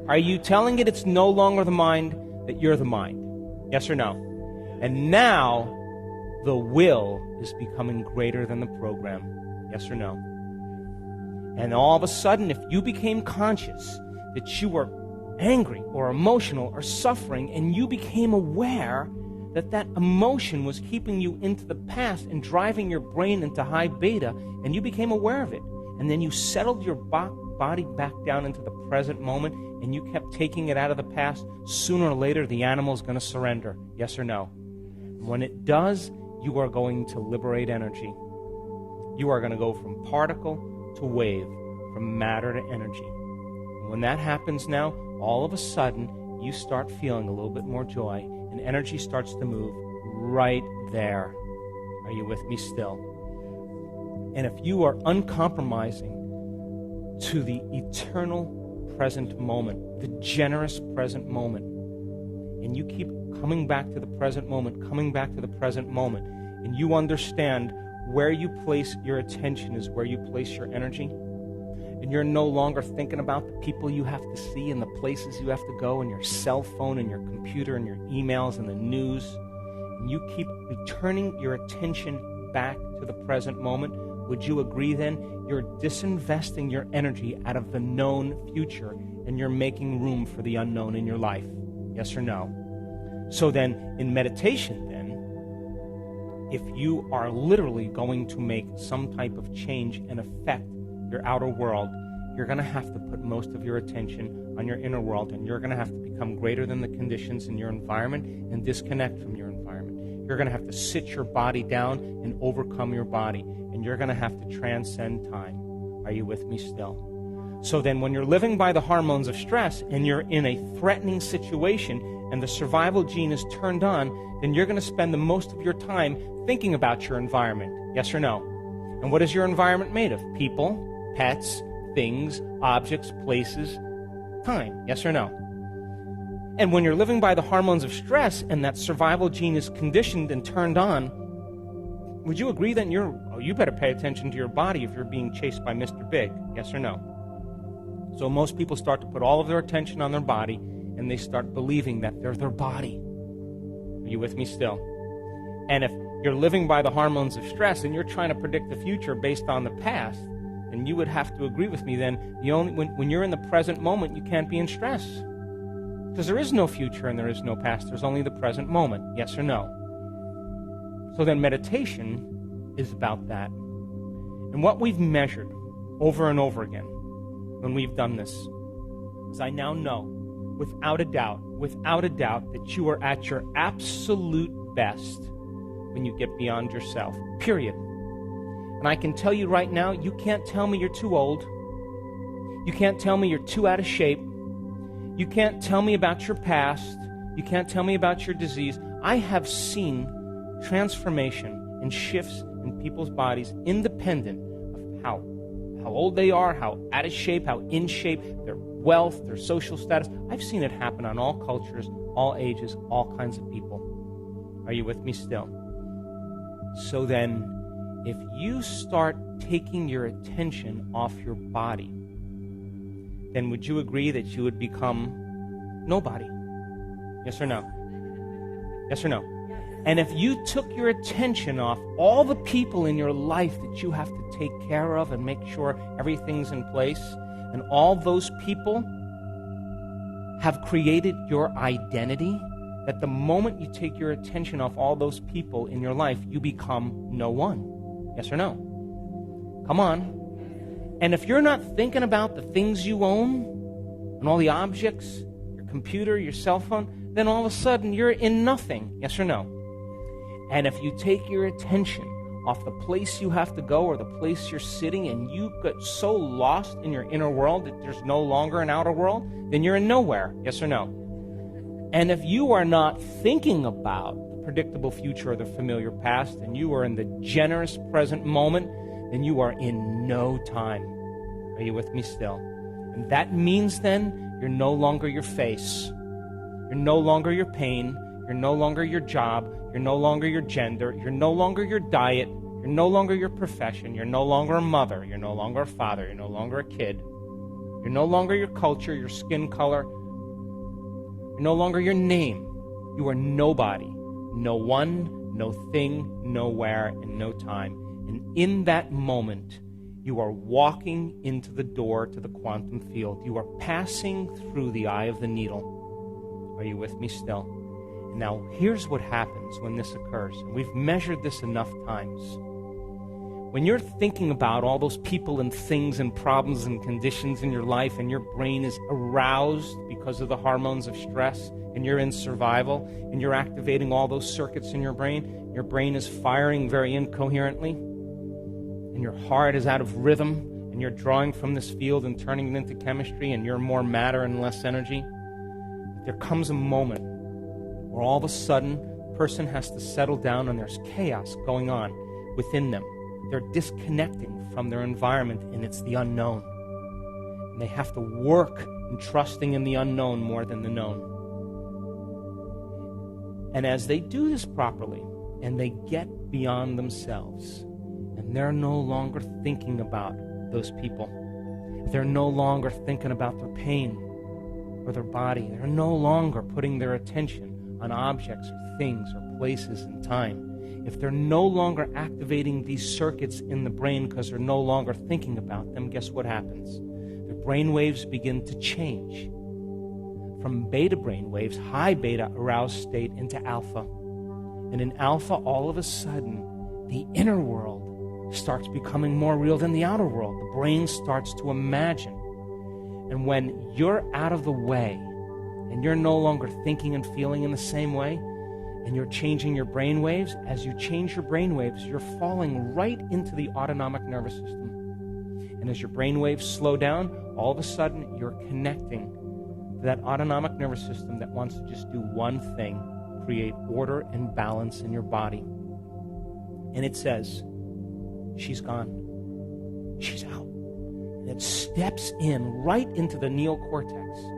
are you telling it it's no longer the mind, that you're the mind? Yes or no? And now, the will is becoming greater than the program. Yes or no? And all of a sudden, if you became conscious that you were angry or emotional or suffering, and you became aware that that emotion was keeping you into the past and driving your brain into high beta, and you became aware of it, and then you settled your body back down into the present moment, and you kept taking it out of the past, sooner or later the animal's going to surrender. Yes or no? When it does, you are going to liberate energy. You are going to go from particle to wave, from matter to energy. And when that happens now, all of a sudden, you start feeling a little bit more joy, and energy starts to move right there. Are you with me still? And if you are uncompromising to the eternal present moment, the generous present moment, and you keep coming back to the present moment, coming back to the present moment, and you understand where you place your attention is where you place your energy, and you're no longer thinking about the people you have to see and the places you have to go and your cell phone and your computer and your emails and the news, and you keep returning your attention back to the present moment, would you agree then you're disinvesting your energy out of the known future and you're making room for the unknown in your life? Yes or no? So then, in meditation then, if you are literally going to make some type of change and affect your outer world, you're going to have to put most of your attention on your inner world, and you're going to have to become greater than the conditions in your environment and disconnect from your environment. You're going to have to sit your body down and overcome your body, and you're going to have to transcend time. Are you with me still? So then when you're living by the hormones of stress and you're in a threatening situation and the survival gene is turned on, then you're going to spend the most of your time thinking about your environment. Yes or no? And what is your environment made of? People, pets, things, objects, places, time. Yes or no? And when you're living by the hormones of stress and that survival gene is conditioned and turned on, would you agree that you better pay attention to your body if you're being chased by Mr. Big? Yes or no? So most people start to put all of their attention on their body, and they start believing that they're their body. Are you with me still? And if you're living by the hormones of stress and you're trying to predict the future based on the past, then you would have to agree with me then when you're in the present moment, you can't be in stress. Because there is no future and there is no past. There's only the present moment, yes or no. So then meditation is about that. And what we've measured over and over again when we've done this is I now know without a doubt, that you are at your absolute best when you get beyond yourself, period. And I can tell you right now, you can't tell me you're too old. You can't tell me you're too out of shape. You can't tell me about your past. You can't tell me about your disease. I have seen transformation and shifts in people's bodies independent of how old they are, how out of shape, how in shape, their wealth, their social status. I've seen it happen on all cultures, all ages, all kinds of people. Are you with me still? So then, if you start taking your attention off your body, then would you agree that you would become nobody? Yes or no? Yes or no? And if you took your attention off all the people in your life that you have to take care of and make sure everything's in place, and all those people have created your identity, that the moment you take your attention off all those people in your life, you become no one. Yes or no? Come on. And if you're not thinking about the things you own and all the objects, your computer, your cell phone, then all of a sudden you're in nothing. Yes or no? And if you take your attention off the place you have to go or the place you're sitting and you get so lost in your inner world that there's no longer an outer world, then you're in nowhere. Yes or no? And if you are not thinking about the predictable future or the familiar past and you are in the generous present moment, then you are in no time. Are you with me still? And that means then you're no longer your face. You're no longer your pain. You're no longer your job. You're no longer your gender. You're no longer your diet. You're no longer your profession. You're no longer a mother. You're no longer a father. You're no longer a kid. You're no longer your culture, your skin color. You're no longer your name. You are nobody. No one, no thing, nowhere, and no time. And in that moment, you are walking into the door to the quantum field. You are passing through the eye of the needle. Are you with me still? Now, here's what happens when this occurs. And we've measured this enough times. When you're thinking about all those people and things and problems and conditions in your life and your brain is aroused because of the hormones of stress and you're in survival and you're activating all those circuits in your brain is firing very incoherently and your heart is out of rhythm and you're drawing from this field and turning it into chemistry and you're more matter and less energy, there comes a moment where all of a sudden, a person has to settle down and there's chaos going on within them. They're disconnecting from their environment and it's the unknown. And they have to work in trusting in the unknown more than the known. And as they do this properly and they get beyond themselves and they're no longer thinking about those people, they're no longer thinking about their pain or their body, they're no longer putting their attention on objects or things or places and time, if they're no longer activating these circuits in the brain because they're no longer thinking about them, guess what happens? Their brain waves begin to change from beta brain waves, high beta aroused state, into alpha. And in alpha, all of a sudden, the inner world starts becoming more real than the outer world. The brain starts to imagine. And when you're out of the way, and you're no longer thinking and feeling in the same way, and you're changing your brain waves, as you change your brain waves, you're falling right into the autonomic nervous system. And as your brain waves slow down, all of a sudden you're connecting to that autonomic nervous system that wants to just do one thing, create order and balance in your body. And it says, she's gone. She's out. And it steps in right into the neocortex.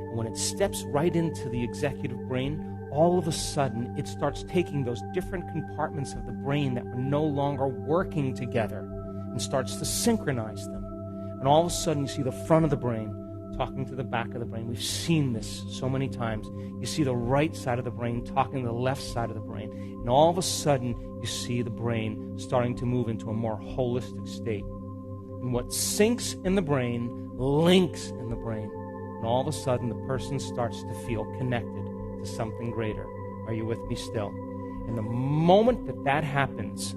And when it steps right into the executive brain, all of a sudden, it starts taking those different compartments of the brain that were no longer working together and starts to synchronize them. And all of a sudden, you see the front of the brain talking to the back of the brain. We've seen this so many times. You see the right side of the brain talking to the left side of the brain. And all of a sudden, you see the brain starting to move into a more holistic state. And what sinks in the brain links in the brain. And all of a sudden, the person starts to feel connected to something greater. Are you with me still? And the moment that that happens,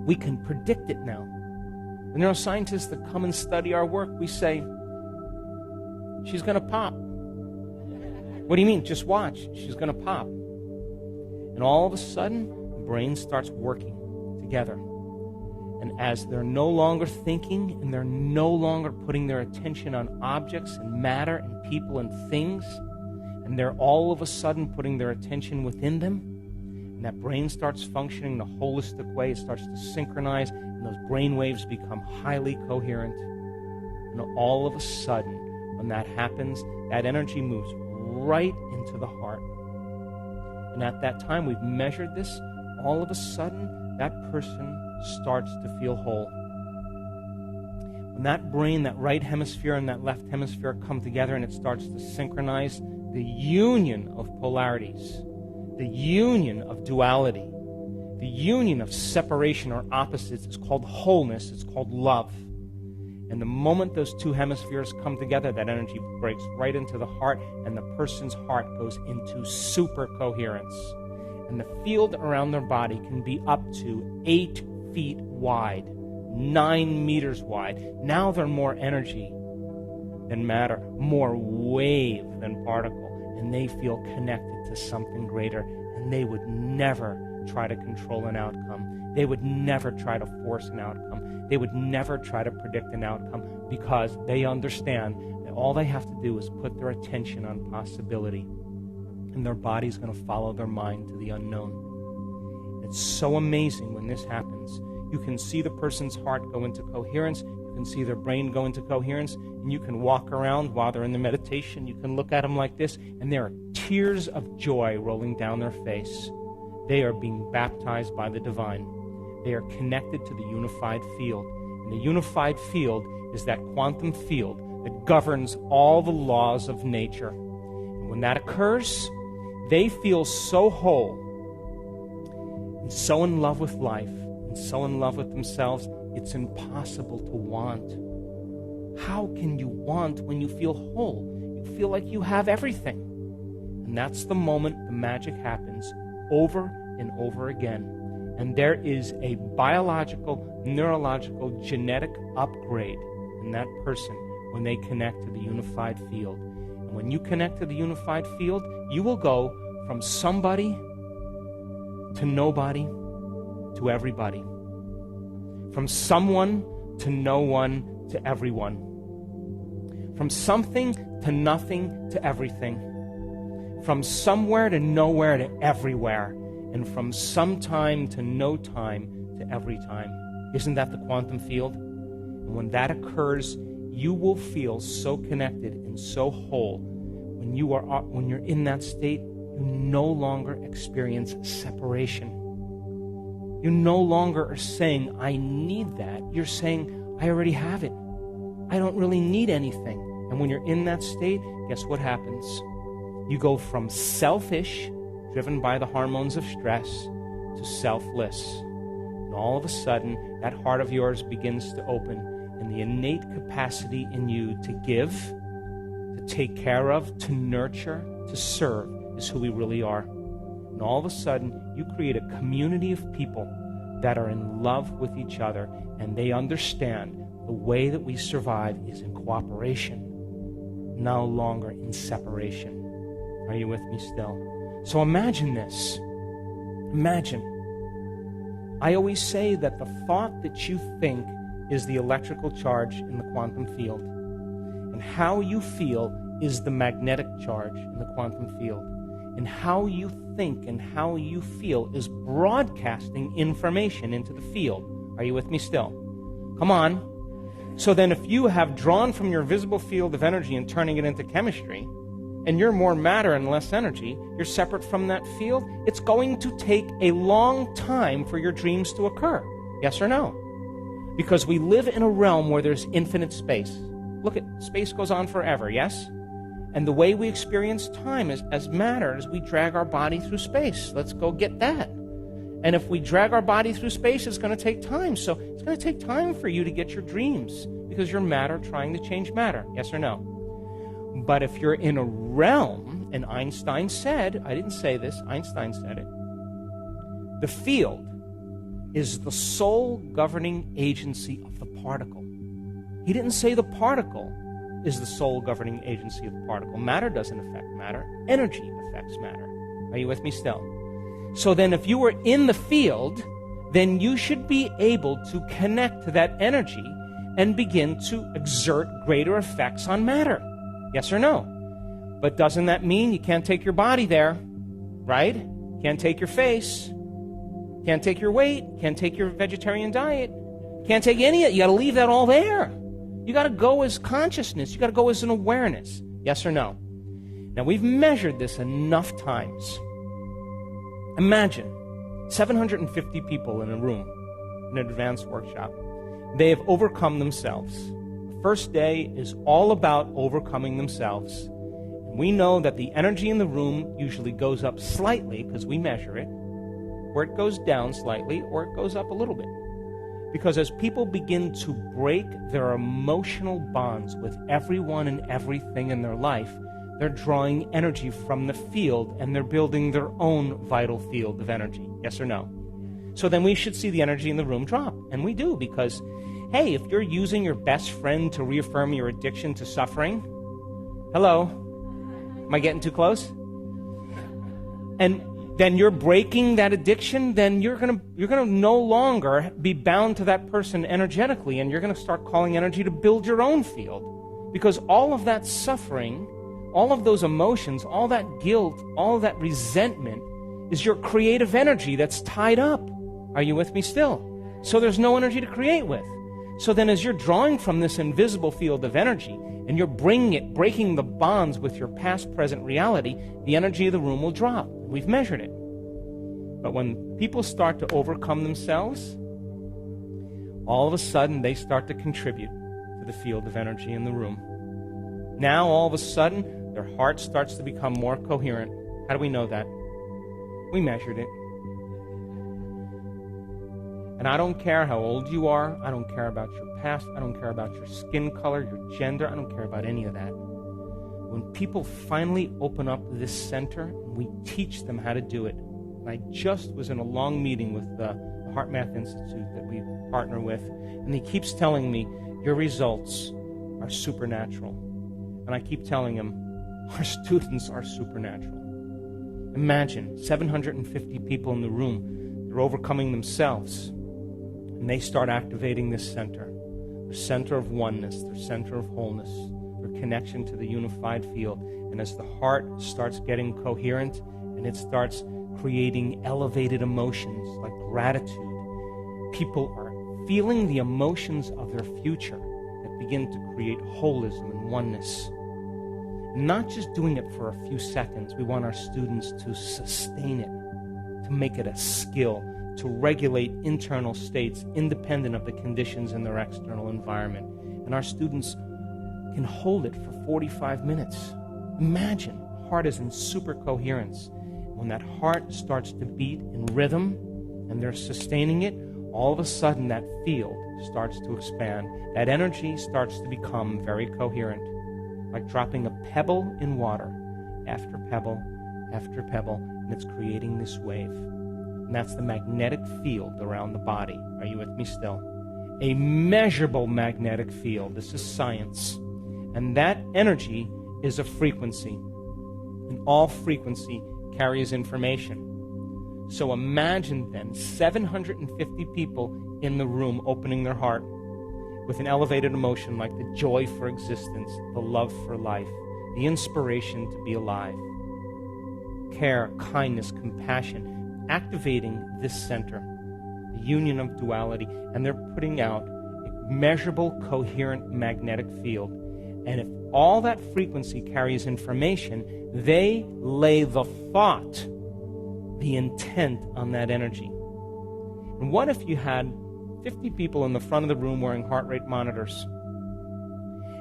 we can predict it now. The neuroscientists that come and study our work, we say, she's going to pop. What do you mean? Just watch. She's going to pop. And all of a sudden, the brain starts working together. And as they're no longer thinking and they're no longer putting their attention on objects and matter and people and things, and they're all of a sudden putting their attention within them, and that brain starts functioning in a holistic way, it starts to synchronize, and those brain waves become highly coherent. And all of a sudden, when that happens, that energy moves right into the heart. And at that time, we've measured this, all of a sudden, that person starts to feel whole. When that brain, that right hemisphere and that left hemisphere come together and it starts to synchronize, the union of polarities, the union of duality, the union of separation or opposites is called wholeness, it's called love. And the moment those two hemispheres come together, that energy breaks right into the heart, and the person's heart goes into super coherence. And the field around their body can be up to 8 feet wide, 9 meters wide. Now they're more energy than matter, more wave than particle, and they feel connected to something greater, and they would never try to control an outcome. They would never try to force an outcome. They would never try to predict an outcome, because they understand that all they have to do is put their attention on possibility, and their body's going to follow their mind to the unknown. It's so amazing when this happens. You can see the person's heart go into coherence, you can see their brain go into coherence, and you can walk around while they're in the meditation. You can look at them like this, and there are tears of joy rolling down their face. They are being baptized by the divine. They are connected to the unified field. And the unified field is that quantum field that governs all the laws of nature. And when that occurs, they feel so whole and so in love with life and so in love with themselves, it's impossible to want. How can you want when you feel whole? You feel like you have everything. And that's the moment the magic happens over and over again. And there is a biological, neurological, genetic upgrade in that person when they connect to the unified field. And when you connect to the unified field, you will go from somebody to nobody to everybody. From someone to no one to everyone. From something to nothing to everything. From somewhere to nowhere to everywhere. And from some time to no time to every time. Isn't that the quantum field? And when that occurs, you will feel so connected and so whole. When you're in that state, you no longer experience separation. You no longer are saying, I need that. You're saying, I already have it. I don't really need anything. And when you're in that state, guess what happens? You go from selfish, driven by the hormones of stress, to selfless. And all of a sudden, that heart of yours begins to open, and the innate capacity in you to give, to take care of, to nurture, to serve is who we really are. And all of a sudden, you create a community of people that are in love with each other, and they understand the way that we survive is in cooperation, no longer in separation. Are you with me still? So imagine this. Imagine. I always say that the thought that you think is the electrical charge in the quantum field. And how you feel is the magnetic charge in the quantum field. And how you think and how you feel is broadcasting information into the field. Are you with me still? Come on. So then if you have drawn from your visible field of energy and turning it into chemistry, and you're more matter and less energy, you're separate from that field, it's going to take a long time for your dreams to occur. Yes or no? Because we live in a realm where there's infinite space. Look at space goes on forever, yes? And the way we experience time as matter is we drag our body through space. Let's go get that. And if we drag our body through space, it's going to take time. So it's going to take time for you to get your dreams because you're matter trying to change matter. Yes or no? But if you're in a realm, and Einstein said, I didn't say this, Einstein said it, the field is the sole governing agency of the particle. He didn't say the particle is the sole governing agency of the particle. Matter doesn't affect matter. Energy affects matter. Are you with me still? So then if you were in the field, then you should be able to connect to that energy and begin to exert greater effects on matter. Yes or no? But doesn't that mean you can't take your body there, right? Can't take your face, can't take your weight, can't take your vegetarian diet, can't take any of it. You got to leave that all there. You got to go as consciousness. You got to go as an awareness. Yes or no? Now, we've measured this enough times. Imagine 750 people in a room, in an advanced workshop. They have overcome themselves. The first day is all about overcoming themselves. And we know that the energy in the room usually goes up slightly because we measure it, or it goes down slightly, or it goes up a little bit. Because as people begin to break their emotional bonds with everyone and everything in their life, they're drawing energy from the field and they're building their own vital field of energy. Yes or no? So then we should see the energy in the room drop. And we do because, hey, if you're using your best friend to reaffirm your addiction to suffering, hello, am I getting too close? And then you're breaking that addiction, then you're gonna no longer be bound to that person energetically, and you're gonna start calling energy to build your own field. Because all of that suffering, all of those emotions, all that guilt, all that resentment is your creative energy that's tied up. Are you with me still? So there's no energy to create with. So then as you're drawing from this invisible field of energy, and you're breaking the bonds with your past, present reality, the energy of the room will drop. We've measured it. But when people start to overcome themselves, all of a sudden they start to contribute to the field of energy in the room. Now, all of a sudden, their heart starts to become more coherent. How do we know that? We measured it. And I don't care how old you are. I don't care about your past. I don't care about your skin color, your gender. I don't care about any of that. When people finally open up this center, we teach them how to do it. And I just was in a long meeting with the Heart Math Institute that we partner with, and he keeps telling me, your results are supernatural. And I keep telling him, our students are supernatural. Imagine 750 people in the room, they're overcoming themselves, and they start activating this center, their center of oneness, their center of wholeness, their connection to the unified field. And as the heart starts getting coherent and it starts creating elevated emotions like gratitude, people are feeling the emotions of their future that begin to create holism and oneness. Not just doing it for a few seconds. We want our students to sustain it, to make it a skill, to regulate internal states independent of the conditions in their external environment. And our students can hold it for 45 minutes. Imagine, heart is in super coherence. When that heart starts to beat in rhythm and they're sustaining it, all of a sudden that field starts to expand. That energy starts to become very coherent, like dropping a pebble in water, after pebble, and it's creating this wave. And that's the magnetic field around the body. Are you with me still? A measurable magnetic field. This is science. And that energy is a frequency. And all frequency carries information. So imagine then 750 people in the room opening their heart with an elevated emotion like the joy for existence, the love for life, the inspiration to be alive, care, kindness, compassion, activating this center, the union of duality, and they're putting out a measurable, coherent magnetic field. And if all that frequency carries information, they lay the thought, the intent on that energy. And what if you had 50 people in the front of the room wearing heart rate monitors,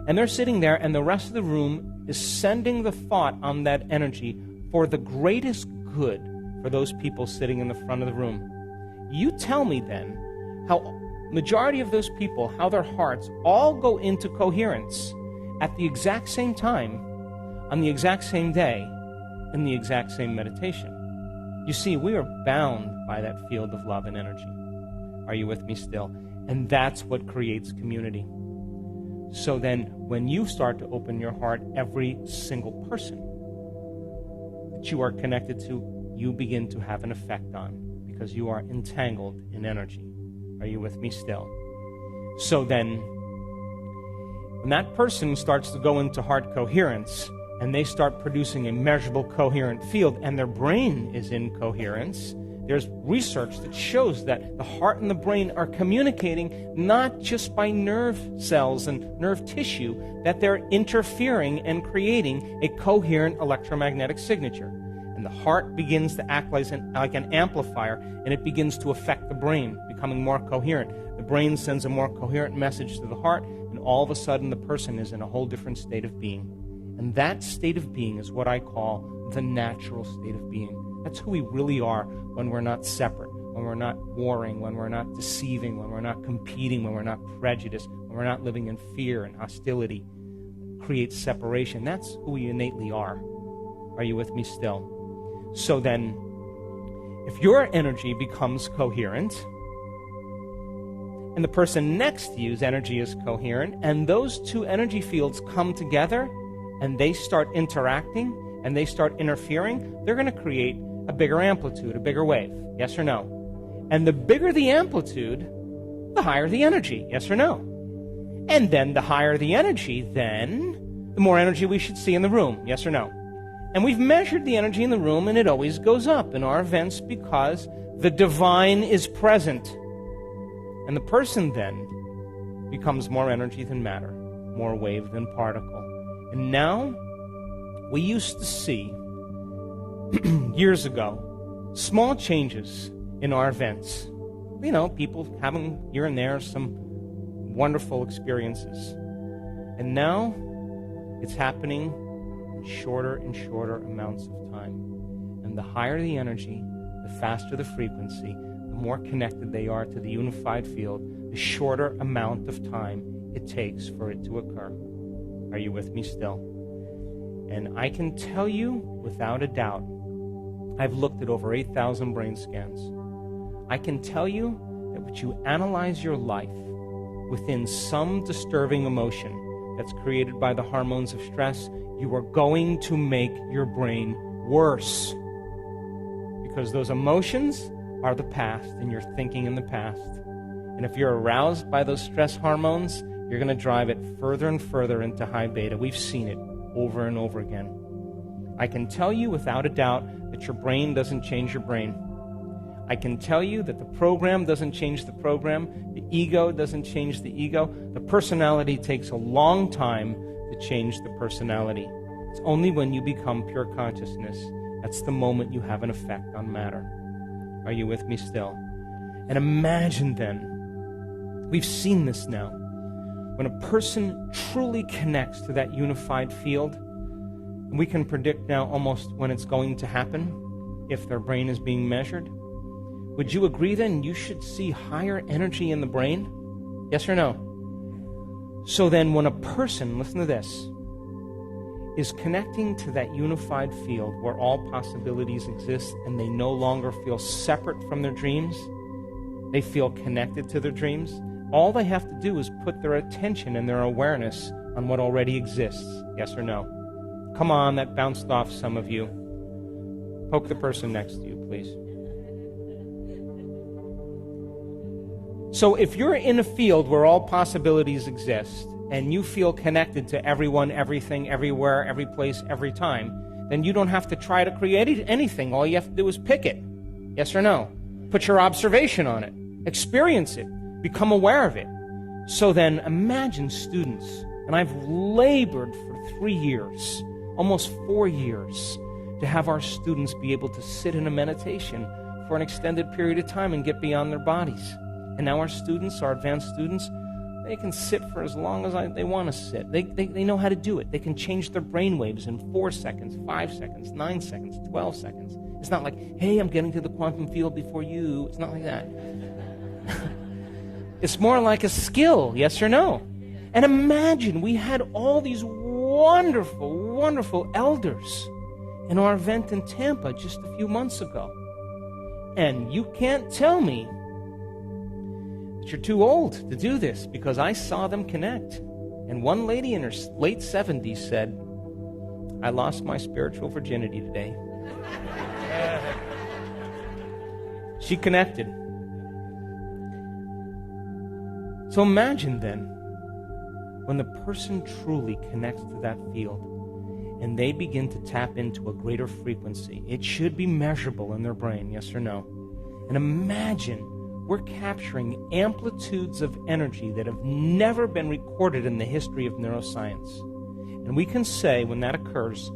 And they're sitting there, and the rest of the room is sending the thought on that energy for the greatest good for those people sitting in the front of the room. You tell me then how majority of those people, how their hearts all go into coherence at the exact same time, on the exact same day, in the exact same meditation. You see, we are bound by that field of love and energy. Are you with me still? And that's what creates community. So then, when you start to open your heart, every single person that you are connected to, you begin to have an effect on, because you are entangled in energy. Are you with me still? So then, when that person starts to go into heart coherence, and they start producing a measurable coherent field, and their brain is in coherence, there's research that shows that the heart and the brain are communicating not just by nerve cells and nerve tissue, that they're interfering and creating a coherent electromagnetic signature. And the heart begins to act like an amplifier, and it begins to affect the brain, becoming more coherent. The brain sends a more coherent message to the heart, and all of a sudden the person is in a whole different state of being. And that state of being is what I call the natural state of being. That's who we really are when we're not separate, when we're not warring, when we're not deceiving, when we're not competing, when we're not prejudiced, when we're not living in fear and hostility. Creates separation. That's who we innately are. Are you with me still? So then, if your energy becomes coherent, and the person next to you's energy is coherent, and those two energy fields come together, and they start interacting, and they start interfering, they're going to create a bigger amplitude, a bigger wave. Yes or no? And the bigger the amplitude, the higher the energy. Yes or no? And then the higher the energy, then the more energy we should see in the room. Yes or no? And we've measured the energy in the room, and it always goes up in our events because the divine is present. And the person then becomes more energy than matter, more wave than particle. And now, we used to see, years ago, small changes in our events. You know, people having here and there some wonderful experiences. And now, it's happening in shorter and shorter amounts of time. And the higher the energy, the faster the frequency, the more connected they are to the unified field, the shorter amount of time it takes for it to occur. Are you with me still? And I can tell you without a doubt, I've looked at over 8,000 brain scans. I can tell you that when you analyze your life within some disturbing emotion that's created by the hormones of stress, you are going to make your brain worse. Because those emotions are the past, and you're thinking in the past. And if you're aroused by those stress hormones, you're going to drive it further and further into high beta. We've seen it over and over again. I can tell you without a doubt that your brain doesn't change your brain. I can tell you that the program doesn't change the program. The ego doesn't change the ego. The personality takes a long time to change the personality. It's only when you become pure consciousness. That's the moment you have an effect on matter. Are you with me still? And imagine then, we've seen this now, when a person truly connects to that unified field, and we can predict now almost when it's going to happen, if their brain is being measured. Would you agree then you should see higher energy in the brain? Yes or no? So then when a person, listen to this, is connecting to that unified field where all possibilities exist and they no longer feel separate from their dreams, they feel connected to their dreams, all they have to do is put their attention and their awareness on what already exists. Yes or no? Come on, that bounced off some of you. Poke the person next to you, please. So if you're in a field where all possibilities exist and you feel connected to everyone, everything, everywhere, every place, every time, then you don't have to try to create anything. All you have to do is pick it. Yes or no? Put your observation on it. Experience it. Become aware of it. So then imagine students, and I've labored for 3 years, almost 4 years, to have our students be able to sit in a meditation for an extended period of time and get beyond their bodies. And now our students, our advanced students, They can sit for as long as they want to sit. They know how to do it. They can change their brain waves in 4 seconds, 5 seconds, 9 seconds, 12 seconds. It's not like, hey, I'm getting to the quantum field before you. It's not like that. It's more like a skill, yes or no? And imagine we had all these wonderful, wonderful elders in our event in Tampa just a few months ago. And you can't tell me that you're too old to do this, because I saw them connect. And one lady in her late 70s said, I lost my spiritual virginity today. She connected. So imagine then, when the person truly connects to that field and they begin to tap into a greater frequency, it should be measurable in their brain, yes or no? And imagine we're capturing amplitudes of energy that have never been recorded in the history of neuroscience. And we can say when that occurs,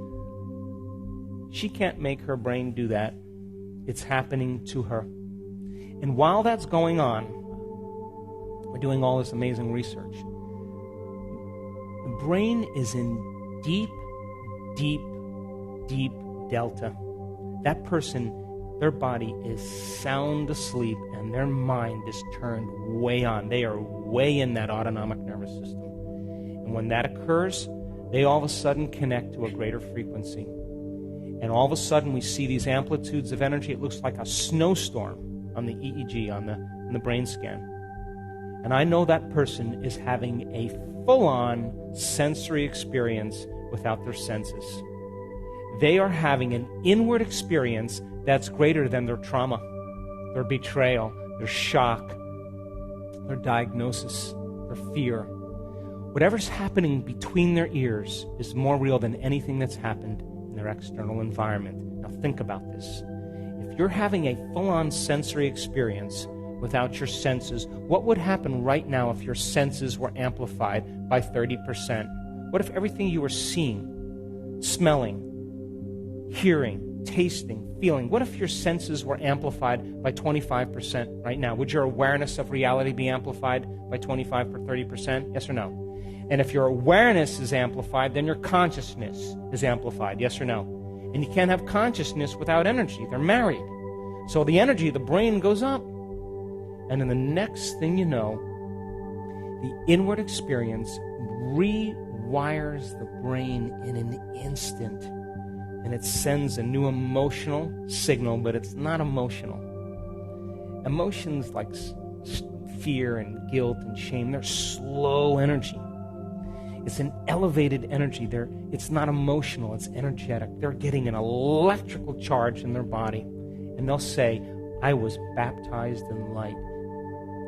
she can't make her brain do that. It's happening to her. And while that's going on, we're doing all this amazing research. The brain is in deep, deep, deep delta. That person, their body is sound asleep and their mind is turned way on. They are way in that autonomic nervous system. And when that occurs, they all of a sudden connect to a greater frequency. And all of a sudden we see these amplitudes of energy. It looks like a snowstorm on the EEG, on the brain scan. And I know that person is having a full-on sensory experience without their senses. They are having an inward experience that's greater than their trauma, their betrayal, their shock, their diagnosis, their fear. Whatever's happening between their ears is more real than anything that's happened in their external environment. Now think about this. If you're having a full-on sensory experience without your senses, what would happen right now if your senses were amplified by 30%? What if everything you were seeing, smelling, hearing, tasting, feeling, what if your senses were amplified by 25% right now? Would your awareness of reality be amplified by 25 or 30%? Yes or no? And if your awareness is amplified, then your consciousness is amplified. Yes or no? And you can't have consciousness without energy. They're married. So the energy of the brain goes up. And then the next thing you know, the inward experience rewires the brain in an instant. And it sends a new emotional signal, but it's not emotional. Emotions like fear and guilt and shame, they're slow energy. It's an elevated energy. It's not emotional, it's energetic. They're getting an electrical charge in their body. And they'll say, I was baptized in light.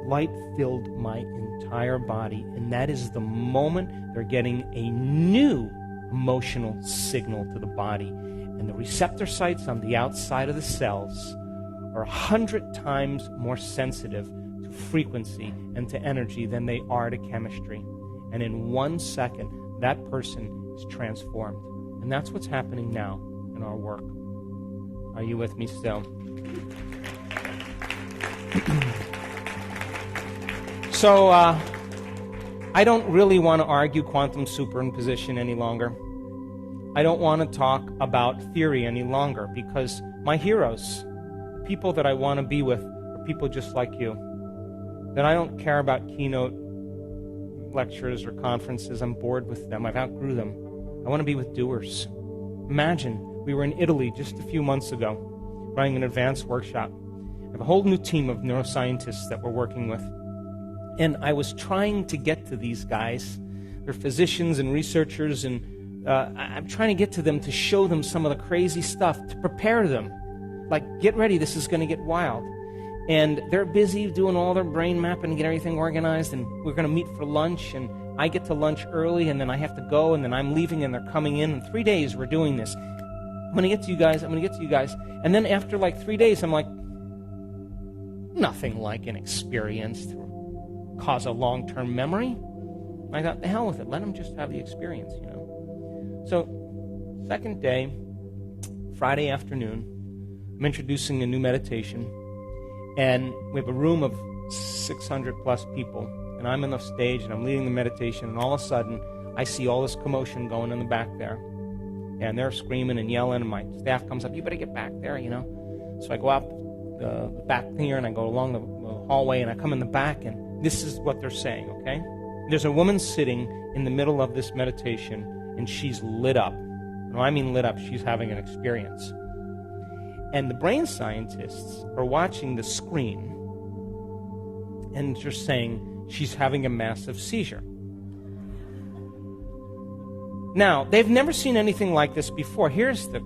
Light filled my entire body. And that is the moment they're getting a new emotional signal to the body. And the receptor sites on the outside of the cells are 100 times more sensitive to frequency and to energy than they are to chemistry. And in 1 second, that person is transformed. And that's what's happening now in our work. Are you with me still? So, I don't really want to argue quantum superimposition any longer. I don't want to talk about theory any longer, because my heroes, the people that I want to be with, are people just like you. That I don't care about keynote lectures or conferences. I'm bored with them. I've outgrew them. I want to be with doers. Imagine we were in Italy just a few months ago running an advanced workshop. I have a whole new team of neuroscientists that we're working with. And I was trying to get to these guys. They're physicians and researchers, and I'm trying to get to them to show them some of the crazy stuff, to prepare them. Like, get ready, this is going to get wild. And they're busy doing all their brain mapping and get everything organized, and we're going to meet for lunch, and I get to lunch early, and then I have to go, and then I'm leaving, and they're coming in. In 3 days, we're doing this. I'm going to get to you guys. And then after like 3 days, I'm like, nothing like an experience to cause a long-term memory. I thought, the hell with it. Let them just have the experience, you know. So, second day, Friday afternoon, I'm introducing a new meditation. And we have a room of 600 plus people and I'm on the stage, and I'm leading the meditation, and all of a sudden, I see all this commotion going in the back there. And they're screaming and yelling, and my staff comes up, you better get back there, So I go out the back here, and I go along the hallway, and I come in the back, and this is what they're saying, okay? There's a woman sitting in the middle of this meditation, and she's lit up. And when I mean lit up, she's having an experience. And the brain scientists are watching the screen, and they're saying she's having a massive seizure. Now, they've never seen anything like this before. Here's the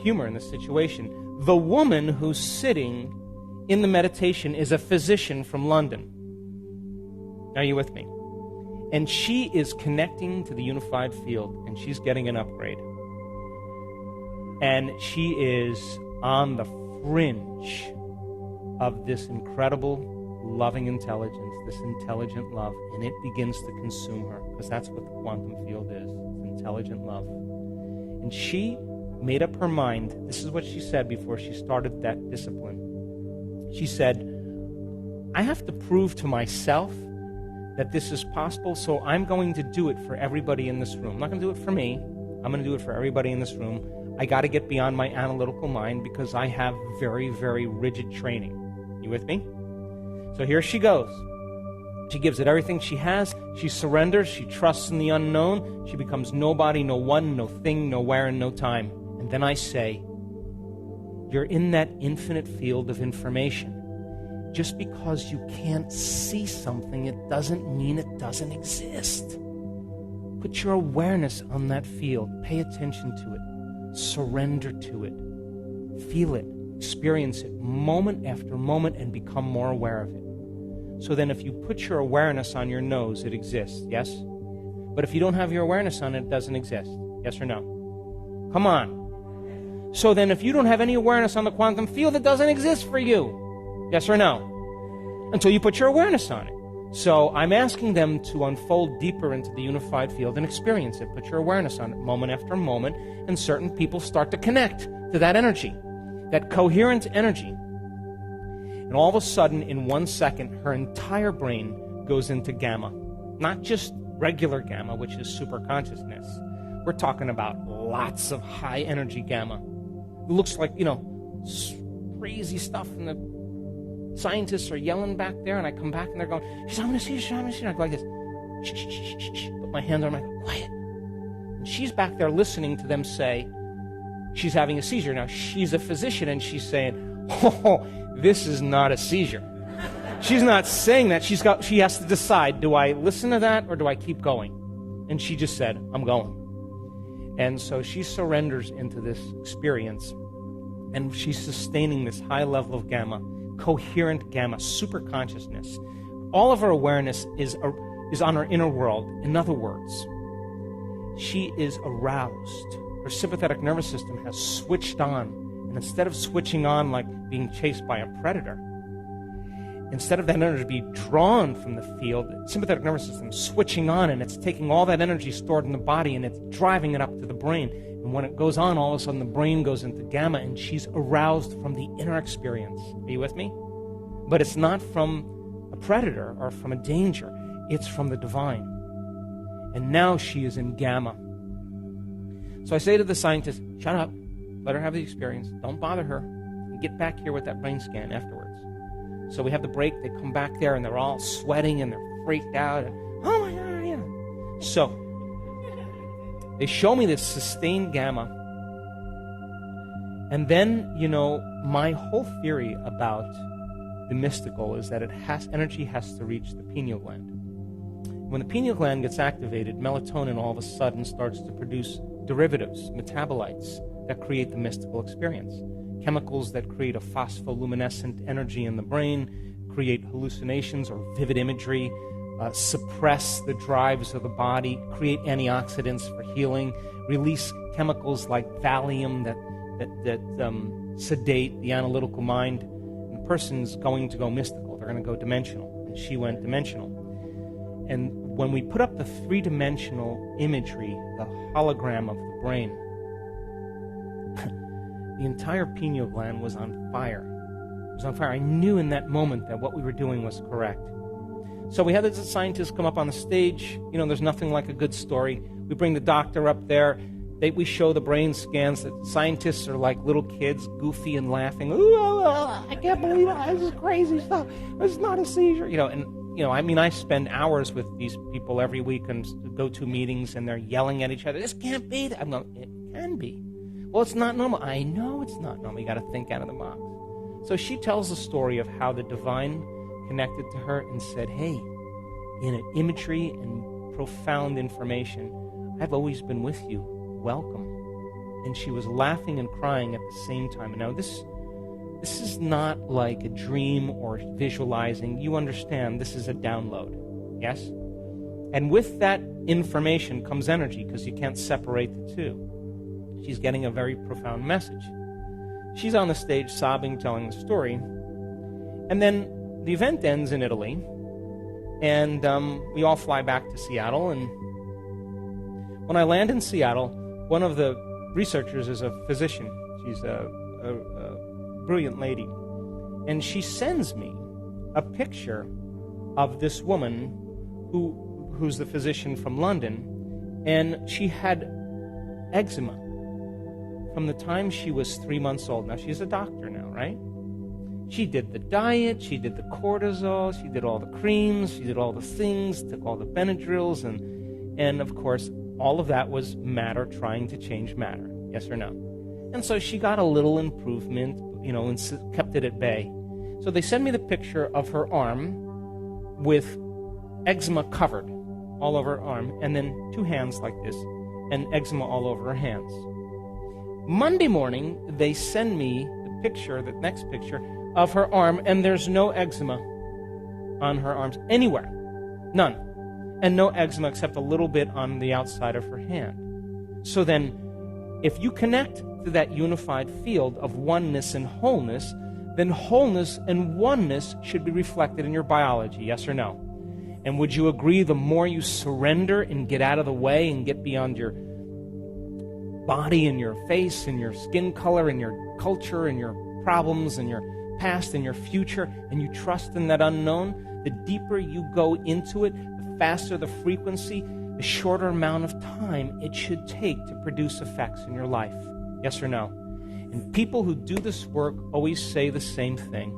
humor in the situation. The woman who's sitting in the meditation is a physician from London. Are you with me? And she is connecting to the unified field, and she's getting an upgrade. And she is on the fringe of this incredible loving intelligence, this intelligent love, and it begins to consume her, because that's what the quantum field is. It's intelligent love. And she made up her mind. This is what she said before she started that discipline. She said, I have to prove to myself that this is possible, so I'm going to do it for everybody in this room. I'm not going to do it for me. I'm going to do it for everybody in this room. I got to get beyond my analytical mind because I have very, very rigid training. You with me? So here she goes. She gives it everything she has. She surrenders. She trusts in the unknown. She becomes nobody, no one, no thing, nowhere, and no time. And then I say, you're in that infinite field of information. Just because you can't see something, it doesn't mean it doesn't exist. Put your awareness on that field. Pay attention to it. Surrender to it. Feel it. Experience it moment after moment and become more aware of it. So then if you put your awareness on your nose, it exists, yes? But if you don't have your awareness on it, it doesn't exist. Yes or no? Come on. So then if you don't have any awareness on the quantum field, it doesn't exist for you. Yes or no? Until you put your awareness on it. So I'm asking them to unfold deeper into the unified field and experience it. Put your awareness on it moment after moment, and certain people start to connect to that energy, that coherent energy. And all of a sudden, in 1 second, her entire brain goes into gamma. Not just regular gamma, which is super consciousness. We're talking about lots of high energy gamma. It looks like, crazy stuff, and the scientists are yelling back there, and I come back and they're going, she's having a seizure, I go like this, shh, shh, shh, shh, shh. Put my hand on my, quiet. And she's back there listening to them say, she's having a seizure. Now, she's a physician, and she's saying, oh, this is not a seizure. She's not saying that. She has to decide, do I listen to that or do I keep going? And she just said, I'm going. And so she surrenders into this experience, and she's sustaining this high level of gamma, coherent gamma, super consciousness. All of her awareness is on her inner world. In other words, she is aroused. Her sympathetic nervous system has switched on. And instead of switching on like being chased by a predator, instead of that energy being drawn from the field, the sympathetic nervous system is switching on, and it's taking all that energy stored in the body and it's driving it up to the brain. And when it goes on, all of a sudden the brain goes into gamma, and she's aroused from the inner experience. Are you with me? But it's not from a predator or from a danger. It's from the divine. And now she is in gamma. So I say to the scientist, shut up. Let her have the experience. Don't bother her. And get back here with that brain scan afterwards. So we have the break. They come back there, and they're all sweating, and they're freaked out. And, oh, my God, yeah. So they show me this sustained gamma. And then, my whole theory about the mystical is that energy has to reach the pineal gland. When the pineal gland gets activated, melatonin all of a sudden starts to produce derivatives, metabolites, that create the mystical experience. Chemicals that create a phospholuminescent energy in the brain, create hallucinations or vivid imagery, suppress the drives of the body, create antioxidants for healing, release chemicals like Valium that sedate the analytical mind. And the person's going to go mystical. They're going to go dimensional. And she went dimensional. And when we put up the three-dimensional imagery, the hologram of the brain, the entire pineal gland was on fire. It was on fire. I knew in that moment that what we were doing was correct. So we had the scientists come up on the stage. You know, there's nothing like a good story. We bring the doctor up there. We show the brain scans. The scientists are like little kids, goofy and laughing. Ooh, I can't believe it. This is crazy stuff. It's not a seizure. I spend hours with these people every week and go to meetings, and they're yelling at each other. This can't be. I'm going, it can be. Well, it's not normal. I know it's not normal. You got to think out of the box. So she tells the story of how the divine connected to her and said, hey, in imagery and profound information, I've always been with you. Welcome. And she was laughing and crying at the same time. And now this is not like a dream or visualizing. You understand this is a download. Yes? And with that information comes energy, because you can't separate the two. She's getting a very profound message. She's on the stage sobbing, telling the story. And then the event ends in Italy. And we all fly back to Seattle. And when I land in Seattle, one of the researchers is a physician. She's a brilliant lady. And she sends me a picture of this woman who's the physician from London. And she had eczema from the time she was 3 months old. Now, she's a doctor now, right? She did the diet, she did the cortisol, she did all the creams, she did all the things, took all the Benadryls, and of course, all of that was matter trying to change matter. Yes or no? And so she got a little improvement, and kept it at bay. So they send me the picture of her arm with eczema covered all over her arm, and then 2 hands like this, and eczema all over her hands. Monday morning, they send me the next picture of her arm, and there's no eczema on her arms anywhere. None. And no eczema except a little bit on the outside of her hand. So then, if you connect to that unified field of oneness and wholeness, then wholeness and oneness should be reflected in your biology, yes or no? And would you agree the more you surrender and get out of the way and get beyond your body and your face and your skin color and your culture and your problems and your past and your future, and you trust in that unknown, the deeper you go into it, the faster the frequency, the shorter amount of time it should take to produce effects in your life. Yes or no? And people who do this work always say the same thing.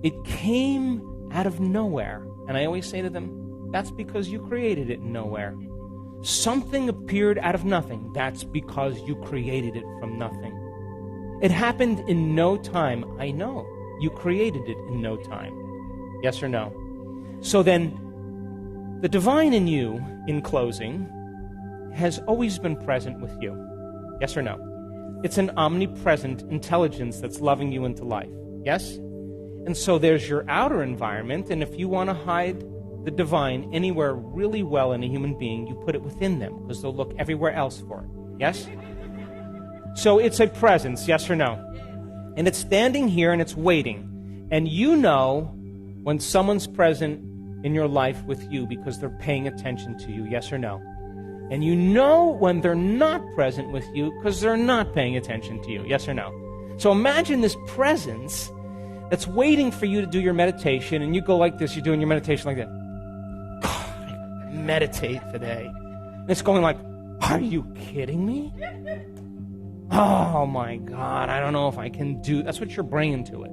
It came out of nowhere. And I always say to them, that's because you created it in nowhere. Something appeared out of nothing. That's because you created it from nothing. It happened in no time. I know. You created it in no time. Yes or no? So then, the divine in you, in closing, has always been present with you. Yes or no? It's an omnipresent intelligence that's loving you into life. Yes? And so there's your outer environment, and if you want to hide the divine anywhere really well in a human being, you put it within them, because they'll look everywhere else for it. Yes? So it's a presence, yes or no? And it's standing here and it's waiting. And you know when someone's present in your life with you because they're paying attention to you, yes or no? And you know when they're not present with you because they're not paying attention to you, yes or no? So imagine this presence that's waiting for you to do your meditation, and you go like this, you're doing your meditation like that. God, I meditate today. And it's going like, are you kidding me? Oh my God, I don't know if I can do. That's what you're bringing to it.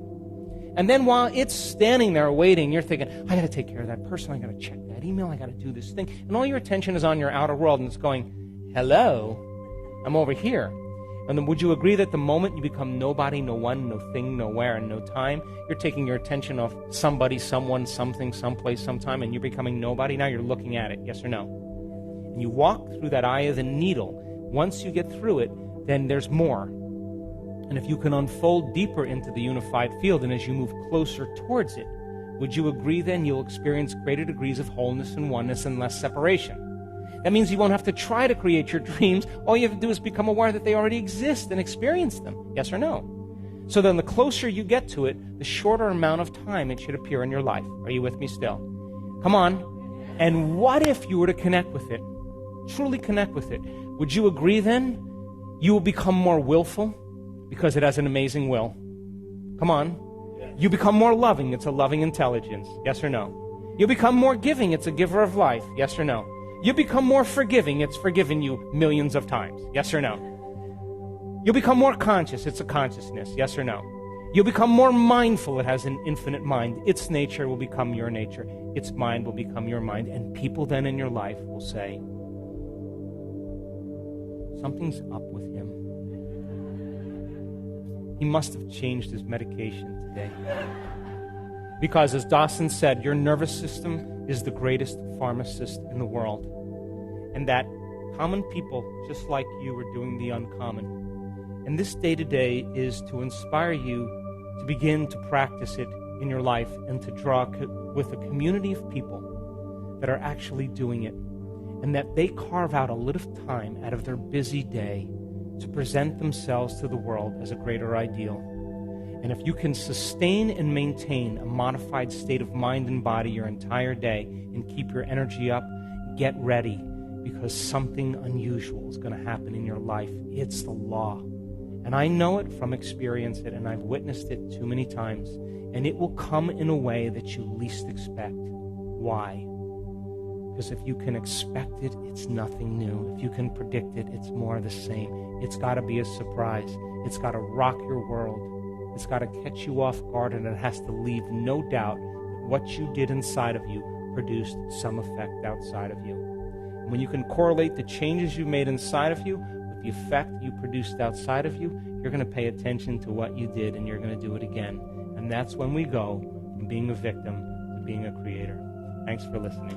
And then while it's standing there waiting, you're thinking, I got to take care of that person. I got to check that email. I got to do this thing. And all your attention is on your outer world, and it's going, hello, I'm over here. And then would you agree that the moment you become nobody, no one, no thing, nowhere, and no time, you're taking your attention off somebody, someone, something, someplace, sometime, and you're becoming nobody? Now you're looking at it, yes or no? And you walk through that eye of the needle. Once you get through it, then there's more. And if you can unfold deeper into the unified field, and as you move closer towards it, would you agree then you'll experience greater degrees of wholeness and oneness and less separation? That means you won't have to try to create your dreams. All you have to do is become aware that they already exist and experience them. Yes or no? So then the closer you get to it, the shorter amount of time it should appear in your life. Are you with me still? Come on. And what if you were to connect with it? Truly connect with it. Would you agree then? You will become more willful because it has an amazing will. Come on. You become more loving. It's a loving intelligence. Yes or no? You become more giving. It's a giver of life. Yes or no? You become more forgiving. It's forgiven you millions of times. Yes or no? You become more conscious. It's a consciousness. Yes or no? You become more mindful. It has an infinite mind. Its nature will become your nature. Its mind will become your mind. And people then in your life will say, something's up with him. He must have changed his medication today. Because as Dawson said, your nervous system is the greatest pharmacist in the world. And that common people, just like you, are doing the uncommon. And this day-to-day is to inspire you to begin to practice it in your life and to draw with a community of people that are actually doing it, and that they carve out a little time out of their busy day to present themselves to the world as a greater ideal. And if you can sustain and maintain a modified state of mind and body your entire day and keep your energy up, get ready, because something unusual is going to happen in your life. It's the law. And I know it from experience, and I've witnessed it too many times. And it will come in a way that you least expect. Why? Because if you can expect it, it's nothing new. If you can predict it, it's more of the same. It's got to be a surprise. It's got to rock your world. It's got to catch you off guard, and it has to leave no doubt that what you did inside of you produced some effect outside of you. And when you can correlate the changes you made inside of you with the effect you produced outside of you, you're going to pay attention to what you did, and you're going to do it again. And that's when we go from being a victim to being a creator. Thanks for listening.